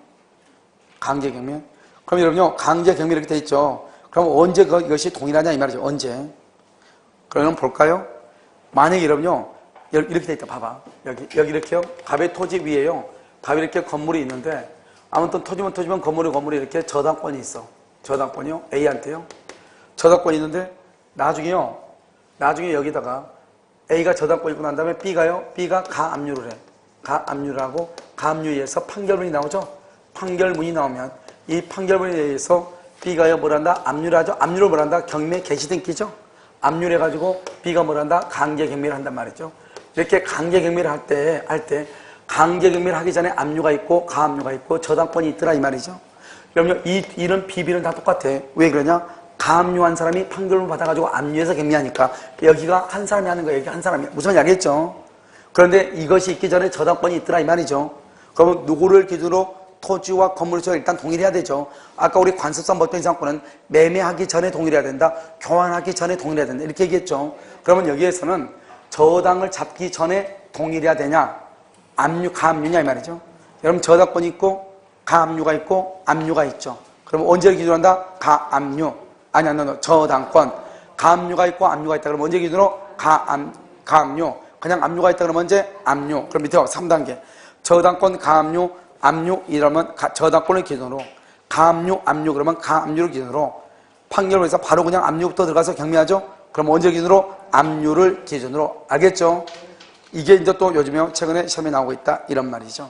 그럼 여러분요. 강제경미 이렇게 돼 있죠? 그럼 언제 이것이 동일하냐 이 말이죠. 언제? 그러면 볼까요? 만약에 여러분요. 이렇게 돼 있다. 봐봐. 여기 이렇게요. 갑의 토지 위에요. 갑에 이렇게 건물이 있는데 아무튼 토지면 건물이 이렇게 저당권이 있어. 저당권이요. A한테요. 저당권이 있는데 나중에 여기다가 A가 저당권 있고 난 다음에 B가 가압류를 해. 가압류를 하고 가압류에 의해서 판결문이 나오죠. 판결문이 나오면 이 판결문에 의해서 B가요 뭐란다? 압류를 하죠. 압류를 뭐란다? 경매 개시등기죠. 압류를 해가지고 B가 뭐란다? 강제경미를 한단 말이죠. 이렇게 강제경미를 할 때 강제경미를 하기 전에 압류가 있고 가압류가 있고 저당권이 있더라 이 말이죠. 그러면 이런 비비는 다 똑같아. 왜 그러냐? 가압류한 사람이 판결을 받아가지고 압류해서 경미하니까 여기가 한 사람이 하는 거예요. 여기 한 사람이. 무슨 말인지 알겠죠? 그런데 이것이 있기 전에 저당권이 있더라 이 말이죠. 그러면 누구를 기준으로 토지와 건물의 소유가 일단 동일해야 되죠. 아까 우리 관습상 법정지상권은 매매하기 전에 동일해야 된다. 교환하기 전에 동일해야 된다. 이렇게 얘기했죠. 그러면 여기에서는 저당을 잡기 전에 동일해야 되냐? 압류, 가압류냐 이 말이죠. 여러분 저당권이 있고 가압류가 있고 압류가 있죠. 그럼 언제를 기준으로 한다? 가압류. 저당권. 가압류가 있고 압류가 있다. 그럼 언제 기준으로? 가압류. 그냥 압류가 있다 그러면 언제? 압류. 그럼 밑에 3단계. 저당권, 가압류, 압류 이러면 저당권을 기준으로. 가압류, 압류 그러면 가압류를 기준으로. 판결을 해서 바로 그냥 압류부터 들어가서 경미하죠? 그럼 언제 기준으로? 압류를 기준으로. 알겠죠? 이게 이제 또 요즘에 최근에 시험에 나오고 있다. 이런 말이죠.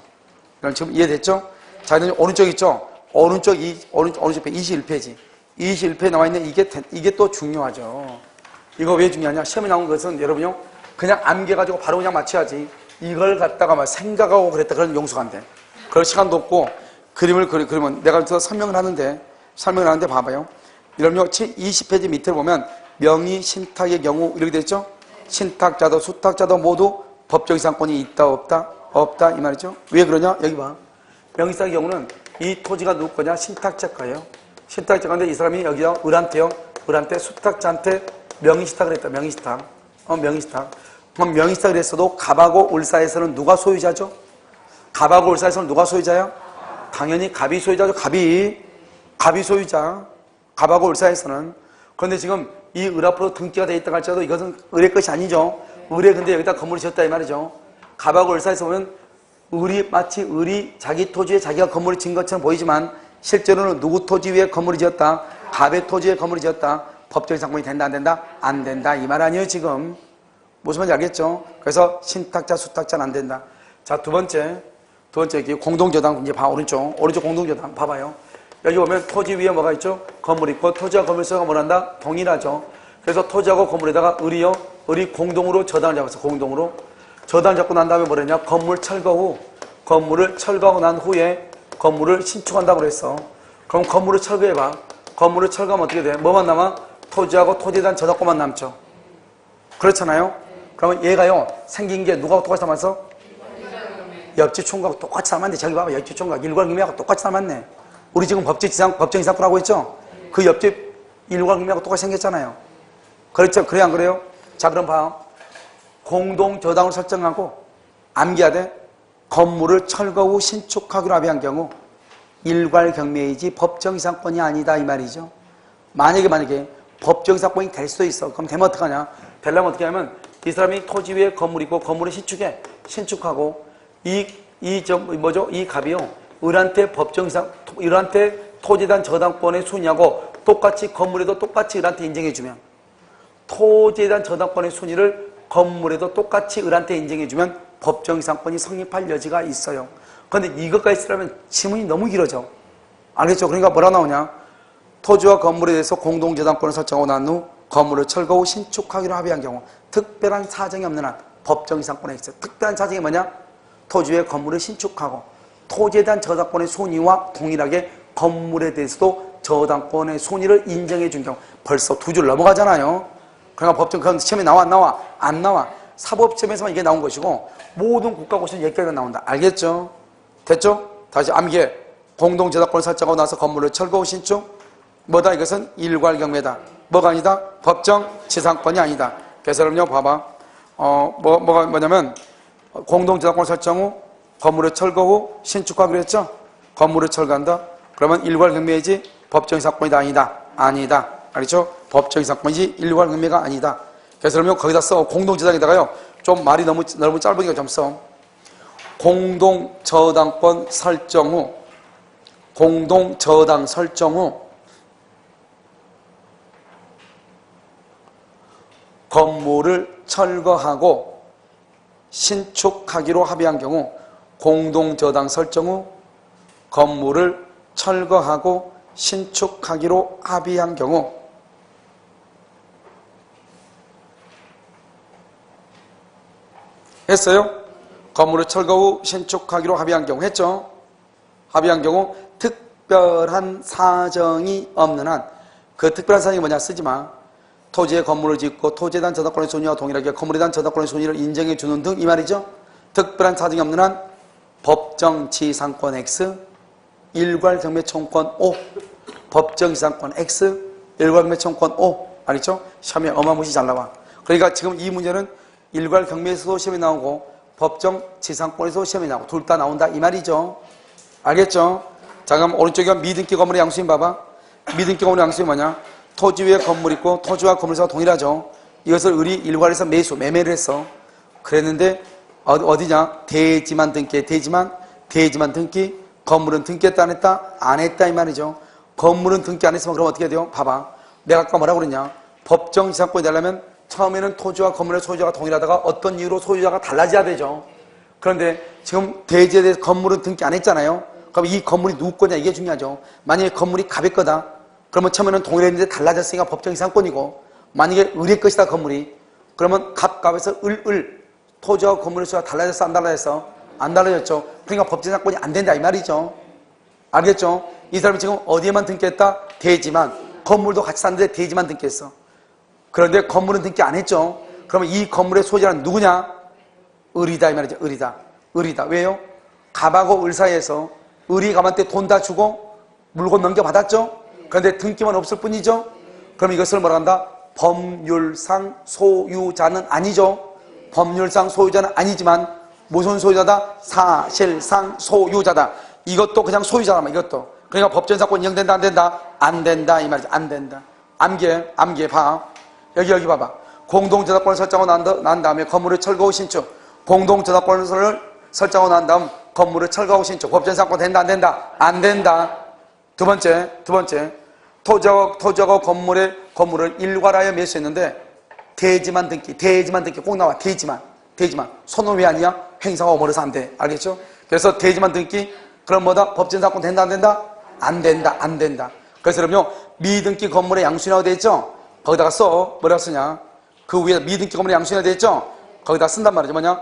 그럼 지금 이해됐죠? 자, 이제 오른쪽 있죠? 오른쪽 21페이지. 21페이지에 나와 있는 이게 또 중요하죠. 이거 왜 중요하냐? 시험에 나온 것은 여러분요, 그냥 암기해가지고 바로 그냥 맞춰야지. 이걸 갖다가 막 생각하고 그랬다. 그런 용서가 안 돼. 그럴 시간도 없고, 그림을 그리면 내가 설명을 하는데 봐봐요. 여러분요, 20페이지 밑에 보면 명의 신탁의 경우 이렇게 됐죠? 신탁자도 수탁자도 모두 법정이상권이 있다 없다? 없다 이 말이죠. 왜 그러냐? 여기 봐. 명의신탁의 경우는 이 토지가 누구 거냐? 신탁자 거예요. 신탁자 건데 이 사람이 여기다 을한테 수탁자한테 명의신탁을 했다. 명의신탁. 그럼 명의신탁을 했어도 갑하고 을 사이에서는 누가 소유자죠? 갑하고 을 사이에서는 누가 소유자야? 당연히 갑이 소유자죠. 갑이 소유자. 갑하고 을 사이에서는. 그런데 지금 이 을 앞으로 등기가 돼 있다 할지라도 이것은 을의 것이 아니죠. 을에 근데 여기다 건물을 지었다 이 말이죠. 갑하고 을 사이에서 보면 마치 을이 자기 토지에 자기가 건물을 지은 것처럼 보이지만 실제로는 누구 토지 위에 건물을 지었다? 갑의 토지에 건물을 지었다. 법정이상권이 된다 안 된다? 안 된다 이 말 아니에요 지금. 무슨 말인지 알겠죠? 그래서 신탁자 수탁자는 안 된다. 자, 두 번째 여기 공동저당 이제 봐. 오른쪽 공동저당 봐봐요. 여기 보면 토지 위에 뭐가 있죠? 건물이 있고 토지와 건물 소유가 뭐란다? 동일하죠. 그래서 토지하고 건물에다가 을이 공동으로 저당을 잡았어. 공동으로 저당을 잡고 난 다음에 뭐랬냐? 건물을 철거하고 난 후에 건물을 신축한다고 그랬어. 그럼 건물을 철거해봐. 건물을 철거하면 어떻게 돼? 뭐만 남아? 토지하고 토지에 대한 저당권만 남죠. 그렇잖아요? 그러면 얘가요, 생긴 게 누가 똑같이 닮았어? 옆집 총각하고 똑같이 닮았네. 저기 봐봐. 옆집 총각, 일괄금이하고 똑같이 닮았네. 우리 지금 법정이상권 하고 있죠? 그 옆집 일괄금이하고 똑같이 생겼잖아요. 그렇죠? 그래, 안 그래요? 자, 그럼 봐. 공동저당을 설정하고 암기해야 돼. 건물을 철거 후 신축하기로 합의한 경우 일괄경매이지 법정이상권이 아니다 이 말이죠. 만약에 법정이상권이 될 수도 있어. 그럼 되면 어떡하냐? 되려면 어떻게 하면 이 사람이 토지 위에 건물이 있고 건물을 신축하고 이 뭐죠? 이 갑이요. 을한테 법정이상, 을한테 토지에 대한 저당권의 순위하고 똑같이 건물에도 똑같이 을한테 인정해주면, 토지에 대한 저당권의 순위를 건물에도 똑같이 을한테 인정해주면 법정이상권이 성립할 여지가 있어요. 그런데 이것까지 쓰려면 지문이 너무 길어져. 알겠죠? 그러니까 뭐라 나오냐? 토지와 건물에 대해서 공동저당권을 설정하고 난 후 건물을 철거 후 신축하기로 합의한 경우 특별한 사정이 없는 한 법정이상권에 있어요. 특별한 사정이 뭐냐? 토지 위에 건물을 신축하고 토지에 대한 저당권의 손의와 동일하게 건물에 대해서도 저당권의 손의를 인정해 준 경우. 벌써 두 줄 넘어가잖아요. 그러니까 법정 그럼 시험에 나와 안 나와? 안 나와. 사법시험에서만 이게 나온 것이고 모든 국가고시는 여기까지 나온다. 알겠죠? 됐죠? 다시 암기해. 공동저당권을 설정하고 나서 건물을 철거 후 신축. 뭐다? 이것은 일괄경매다. 뭐가 아니다? 법정지상권이 아니다. 그래서 그럼요, 봐봐. 뭐냐면 공동저당권 설정 후 건물을 철거 후 신축하기로 했죠? 건물을 철거한다. 그러면 일괄경매이지 법정이상권이다. 아니다. 아니다. 알겠죠? 법정이상권이지 일괄경매가 아니다. 그래서 그러면 거기다 써. 공동저당에다가요. 좀 말이 너무 짧으니까 좀 써. 공동저당권 설정 후 공동저당 설정 후 건물을 철거하고 신축하기로 합의한 경우 공동저당 설정 후 건물을 철거하고 신축하기로 합의한 경우 했어요? 건물을 철거 후 신축하기로 합의한 경우 했죠? 합의한 경우 특별한 사정이 없는 한 그 특별한 사정이 뭐냐 쓰지 마. 토지에 건물을 짓고 토지에 대한 저당권의 손의와 동일하게 건물에 대한 저당권의 손의를 인정해 주는 등 이 말이죠. 특별한 사정이 없는 한 법정지상권 X, 일괄경매청권 O, 법정지상권 X, 일괄경매청권 O. 알겠죠? 시험에 어마무시 잘 나와. 그러니까 지금 이 문제는 일괄경매에서도 시험에 나오고 법정지상권에서도 시험에 나오고 둘 다 나온다 이 말이죠. 알겠죠? 자, 그럼 오른쪽에 미등기 건물의 양수인 봐봐. 미등기 건물의 양수인 뭐냐? 토지 위에 건물 있고 토지와 건물사가 동일하죠. 이것을 을이 일괄해서 매매를 했어. 그랬는데 어디냐? 대지만 등기에 대지만 등기. 건물은 등기했다 안 했다? 안 했다 이 말이죠. 건물은 등기 안 했으면 그럼 어떻게 돼요? 봐봐. 내가 아까 뭐라고 그랬냐? 법정지상권이 되려면 처음에는 토지와 건물의 소유자가 동일하다가 어떤 이유로 소유자가 달라져야 되죠. 그런데 지금 대지에 대해서 건물은 등기 안 했잖아요. 그럼 이 건물이 누구 거냐 이게 중요하죠. 만약에 건물이 갑의 거다. 그러면 처음에는 동일했는데 달라졌으니까 법정이상권이고 만약에 을의 것이다 건물이. 그러면 갑에서 을 토지와 건물의 수가 달라졌어 안 달라졌어? 안 달라졌죠. 그러니까 법정이상권이 안 된다 이 말이죠. 알겠죠? 이 사람이 지금 어디에만 등기했다? 대지만. 건물도 같이 샀는데 대지만 등기했어. 그런데 건물은 등기 안 했죠. 그러면 이 건물의 소유자는 누구냐? 을이다 이 말이죠. 을이다. 왜요? 갑하고 을 사이에서 을이 갑한테 돈 다 주고 물건 넘겨받았죠. 그런데 등기만 없을 뿐이죠. 그럼 이것을 뭐라 한다? 법률상 소유자는 아니죠. 법률상 소유자는 아니지만 무슨 소유자다? 사실상 소유자다. 이것도 그냥 소유자라면 이것도. 그러니까 법정이상권 인정된다 안 된다? 안 된다 이 말이죠. 안 된다. 암기해 봐. 여기 봐봐. 공동저당권을 설정하고 난 다음에 건물을 철거 후 신축. 공동저당권을 설정하고 난 다음 건물을 철거 후 신축. 법정이상권 된다 안 된다? 안 된다. 두 번째 토지하고 건물을 일괄하여 매수했는데 대지만 등기 꼭 나와. 대지만 손은 왜 아니야? 행사가 어머러서 안 돼. 알겠죠? 그래서 대지만 등기 그럼 뭐다? 법정이상권 된다 안 된다? 안 된다. 그래서 그럼요 미등기 건물의 양수인하고 되어 있죠? 거기다가 써. 뭐라고 쓰냐? 그 위에 미등기 건물의 양수인하고 되어 있죠? 거기다 쓴단 말이죠. 뭐냐?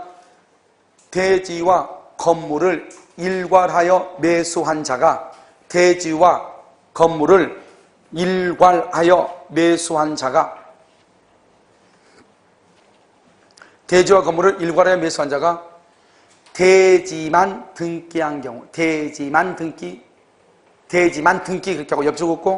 대지와 건물을 일괄하여 매수한 자가 대지와 건물을 일괄하여 매수한 자가 대지와 건물을 일괄하여 매수한 자가 대지만 등기한 경우 대지만 등기 그렇게 하고 옆줄 긋고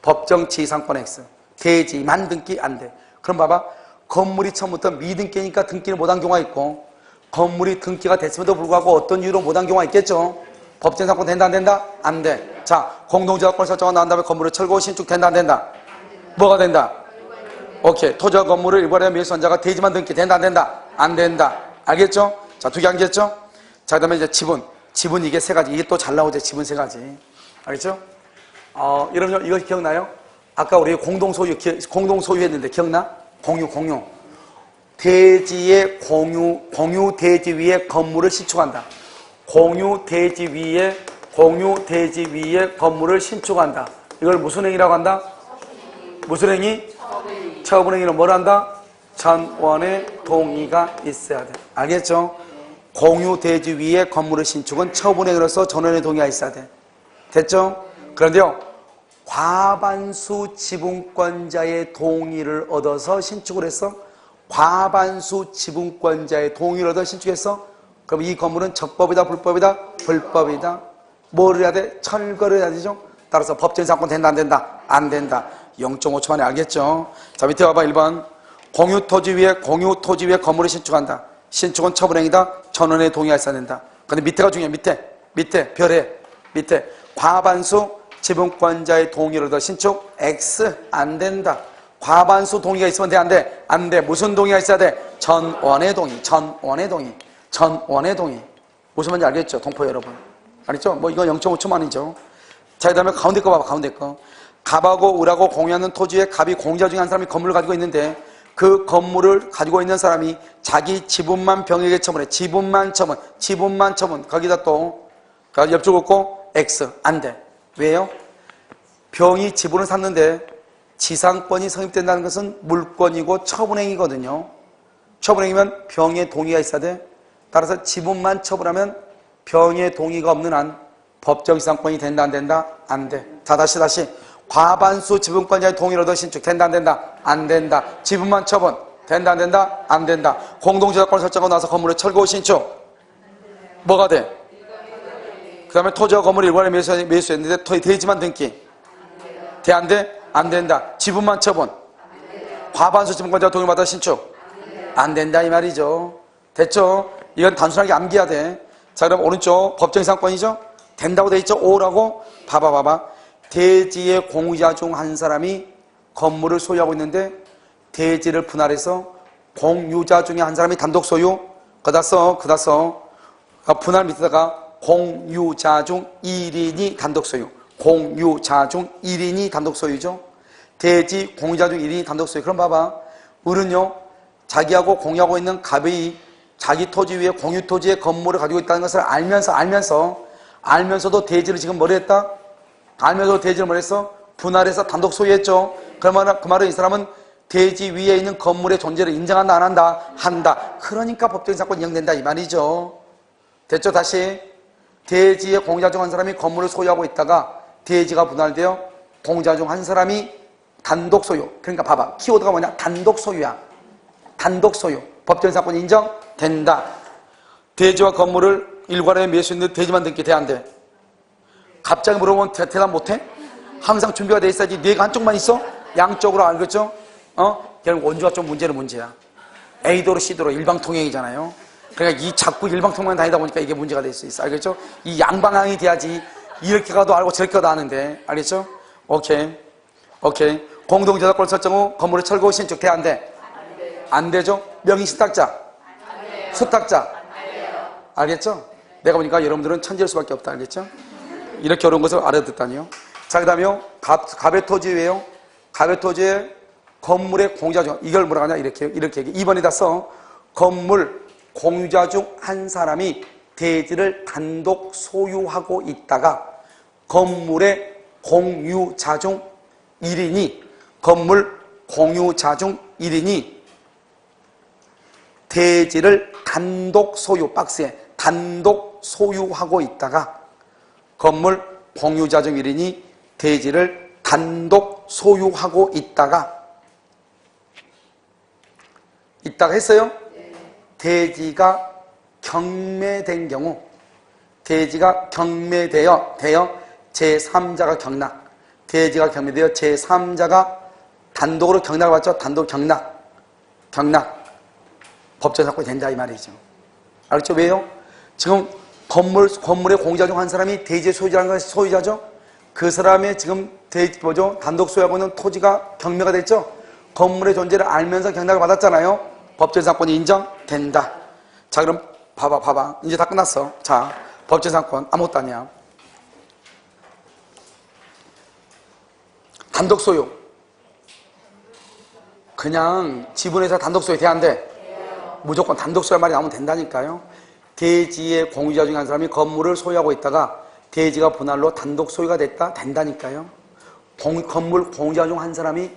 법정지상권 X 대지만 등기 안 돼. 그럼 봐봐. 건물이 처음부터 미등기니까 등기를 못한 경우가 있고 건물이 등기가 됐음에도 불구하고 어떤 이유로 못한 경우가 있겠죠. 법정이상권 된다 안 된다? 안 돼. 자, 공동저당권 설정하고 난 다음에 건물을 철거 후 신축 된다 안 된다? 뭐가 된다? 오케이. 토지와 건물을 일괄하여 매수한 자가 대지만 등기 된다 안 된다? 안 된다. 알겠죠? 자, 두 개 안겠죠? 자, 그 다음에 이제 지분. 지분 이게 세 가지. 이게 또 잘 나오죠. 지분 세 가지. 알겠죠? 여러분, 이거 기억나요? 아까 우리 공동소유 했는데 기억나? 공유. 대지의 공유 대지 위에 건물을 신축한다. 공유 대지 위에 건물을 신축한다. 이걸 무슨 행위라고 한다? 무슨 행위? 처분행위는 뭘 한다? 전원의 동의가 있어야 돼. 알겠죠? 공유 대지 위에 건물을 신축은 처분행위로서 전원의 동의가 있어야 돼. 됐죠? 그런데요, 과반수 지분권자의 동의를 얻어서 신축을 했어? 과반수 지분권자의 동의를 얻어 신축했어? 그럼 이 건물은 적법이다, 불법이다? 불법이다. 뭐를 해야 돼? 철거를 해야 되죠? 따라서 법정 상권 된다, 안 된다? 안 된다. 0.5초 만에 알겠죠? 자, 밑에 봐봐. 1번. 공유 토지 위에 건물을 신축한다. 신축은 처분행위다. 전원의 동의가 있어야 된다. 근데 밑에가 중요해. 밑에 별에 밑에 과반수 지분권자의 동의를 얻어 신축 X 안 된다. 과반수 동의가 있으면 돼, 안 돼? 안 돼. 무슨 동의가 있어야 돼? 전원의 동의. 무슨 말인지 알겠죠? 동포 여러분. 알겠죠? 뭐 이거 0.5초만이죠. 자, 그 다음에 가운데 거 봐봐. 가운데 거. 갑하고 을하고 공유하는 토지에 갑이 공자 중에 한 사람이 건물을 가지고 있는데 그 건물을 가지고 있는 사람이 자기 지분만 병에게 처분해. 지분만 처분. 거기다 또 옆줄 긋고 X 안 돼. 왜요? 병이 지분을 샀는데 지상권이 성립된다는 것은 물권이고 처분행위거든요. 처분행위면 병의 동의가 있어야 돼. 따라서 지분만 처분하면 병의 동의가 없는 한 법적 이상권이 된다, 안 된다? 안 돼. 자, 다시. 과반수 지분권자의 동의를 얻어 신축 된다, 안 된다? 안 된다. 지분만 처분 된다, 안 된다? 안 된다. 공동저작권 설정하고 나서 건물의 철거 신축 뭐가 돼? 그 다음에 토지와 건물이 일괄에 매수했는데 대지만 등기 돼, 안 돼? 안 된다. 지분만 처분 과반수 지분권자 동의 받아 신축 안 된다 이 말이죠. 됐죠? 이건 단순하게 암기해야 돼. 자, 그럼 오른쪽 법정 이상권이죠? 된다고 돼 있죠? O라고 봐봐. 대지의 공유자 중 한 사람이 건물을 소유하고 있는데 대지를 분할해서 공유자 중에 한 사람이 단독 소유 그다 써 분할 밑에다가 공유자 중 1인이 단독 소유. 공유자 중 1인이 단독 소유죠. 대지 공유자 중 1인이 단독 소유. 그럼 봐봐. 을은요, 자기하고 공유하고 있는 갑이 자기 토지 위에 공유 토지에 건물을 가지고 있다는 것을 알면서도 대지를 지금 뭘 했다? 알면서도 대지를 뭘 했어? 분할해서 단독 소유했죠. 그 말은 이 사람은 대지 위에 있는 건물의 존재를 인정한다, 안 한다? 한다. 그러니까 법적인 사건이 인정된다 이 말이죠. 됐죠? 다시. 대지의 공유자 중 한 사람이 건물을 소유하고 있다가 대지가 분할되어 공유자 중 한 사람이 단독 소유. 그러니까 봐봐. 키워드가 뭐냐? 단독 소유야. 단독 소유. 법적인 사건이 인정된다. 대지와 건물을 일괄에 매수했는데 대지만 등기 돼, 안 돼? 갑자기 물어보면 대답 못해? 항상 준비가 돼 있어야지. 뇌가 한쪽만 있어? 양쪽으로 알겠죠? 결국 원주가 좀 문제야. A도로 C도로 일방통행이잖아요. 그러니까 이 자꾸 일방통행 다니다 보니까 이게 문제가 될 수 있어. 알겠죠? 이 양방향이 돼야지 이렇게 가도 알고 저렇게 가도 아는데. 알겠죠? 오케이. 공동저작권 설정 후 건물을 철거 후 신축 돼, 안 돼? 안 되죠? 명의 신탁자? 수탁자? 알겠죠? 내가 보니까 여러분들은 천재일 수밖에 없다. 알겠죠? 이렇게 어려운 것을 알아듣다니요. 자, 그 다음에요. 갑의 토지예요. 갑의 토지에 건물의 공유자 중, 이걸 뭐라 하냐? 이렇게 얘기. 2번에다 써. 건물 공유자 중 한 사람이 대지를 단독 소유하고 있다가 건물의 공유자 중 1인이 대지를 단독 소유, 박스에 단독 소유하고 있다가 건물 공유자 중 1인이 대지를 단독 소유하고 있다가 했어요? 대지가 경매된 경우, 대지가 경매되어 제3자가 경락, 대지가 경매되어 제3자가 단독으로 경락을 받죠. 단독 경락 법정 사건이 된다 이 말이죠. 알겠죠? 왜요? 지금 건물의 공유자 중 한 사람이 대지의 소유자라는 것이 소유자죠. 그 사람의 지금 단독 소유하고 있는 토지가 경매가 됐죠. 건물의 존재를 알면서 경락을 받았잖아요. 법정 사건이 인정된다. 자, 그럼 봐봐. 이제 다 끝났어. 자, 법재산권 아무것도 아니야. 단독 소유. 그냥 지분에서 단독 소유 돼야 안 돼? 무조건 단독 소유 말이 나오면 된다니까요. 대지의 공유자 중에 한 사람이 건물을 소유하고 있다가 대지가 분할로 단독 소유가 됐다? 된다니까요. 건물 공유자 중 한 사람이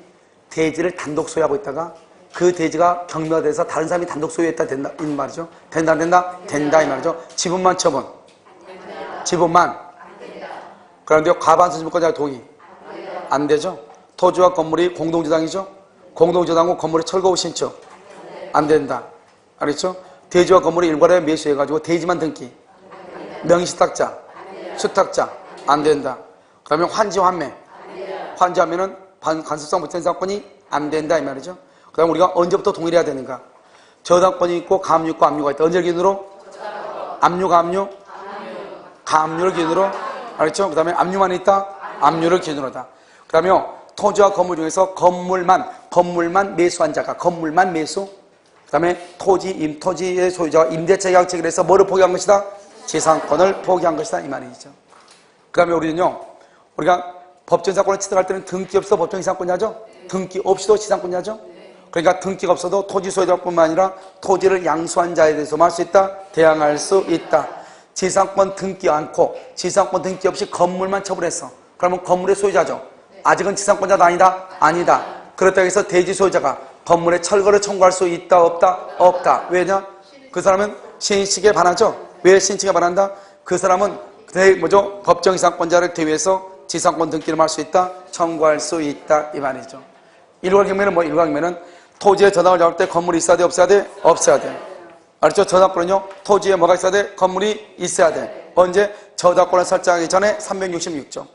대지를 단독 소유하고 있다가 그 대지가 경매화돼서 다른 사람이 단독 소유했다 된다 이 말이죠. 된다 안 된다? 된다 이 말이죠. 지분만 처분. 지분만. 그런데 과반수 지분권자 동의. 안 되죠. 토지와 건물이 공동저당이죠. 공동저당은 건물의 철거 후 신축. 안 된다. 알겠죠? 대지와 건물이 일괄에 매수해가지고 대지만 등기. 명의수탁자. 수탁자. 안 된다. 그 다음에 환지 환매. 환지 환매는 간섭상 법재산권이 안 된다 이 말이죠. 그 다음에 우리가 언제부터 동의를 해야 되는가? 저당권이 있고 가압류 있고 압류가 있다. 언제를 기준으로? 압류, 가압류? 가압류를 기준으로. 알겠죠? 그 다음에 압류만 있다? 압류를 기준으로다. 그 다음에 토지와 건물 중에서 건물만 매수한 자가 건물만 매수. 그 다음에 토지의 소유자가 임대차 계약 체결 해서 뭐를 포기한 것이다? 지상권을 포기한 것이다 이 말이죠. 그 다음에 우리가 법정지상권을 취득할 때는 등기 없어도 법정지상권이 하죠? 등기 없이도 지상권이 하죠? 그러니까 등기가 없어도 토지 소유자뿐만 아니라 토지를 양수한 자에 대해서 할 수 있다? 대항할 수 있다. 지상권 등기 않고 지상권 등기 없이 건물만 처분했어. 그러면 건물의 소유자죠. 아직은 지상권자도 아니다? 아니다. 그렇다고 해서 대지 소유자가 건물의 철거를 청구할 수 있다? 없다? 없다. 왜냐? 그 사람은 신식에 반하죠. 왜 신식에 반한다? 그 사람은 법정지상권자를 대위해서 지상권 등기를 할 수 있다? 청구할 수 있다 이 말이죠. 일괄경매는 일괄경매는 토지에 저당을 잡을 때 건물이 있어야 돼? 없어야 돼? 없어야 돼. 알았죠? 저당권은요. 토지에 뭐가 있어야 돼? 건물이 있어야 돼. 언제? 저당권을 설정하기 전에 366조.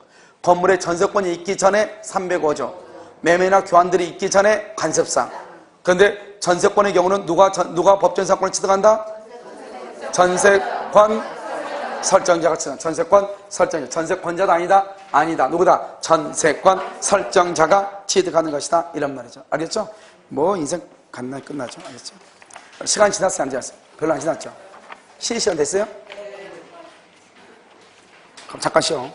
건물에 전세권이 있기 전에 305조. 매매나 교환들이 있기 전에 간섭상. 그런데 전세권의 경우는 누가 법정지상권을 취득한다? 전세권 설정자가 취득한다. 전세권 설정자. 전세권자도 아니다? 아니다. 누구다? 전세권 설정자가 취득하는 것이다. 이런 말이죠. 알겠죠? 인생 간단히 끝나죠. 알겠죠? 시간 지났어요? 안 지났어요? 별로 안 지났죠? 쉬는 시간 됐어요? 그럼 잠깐 쉬어.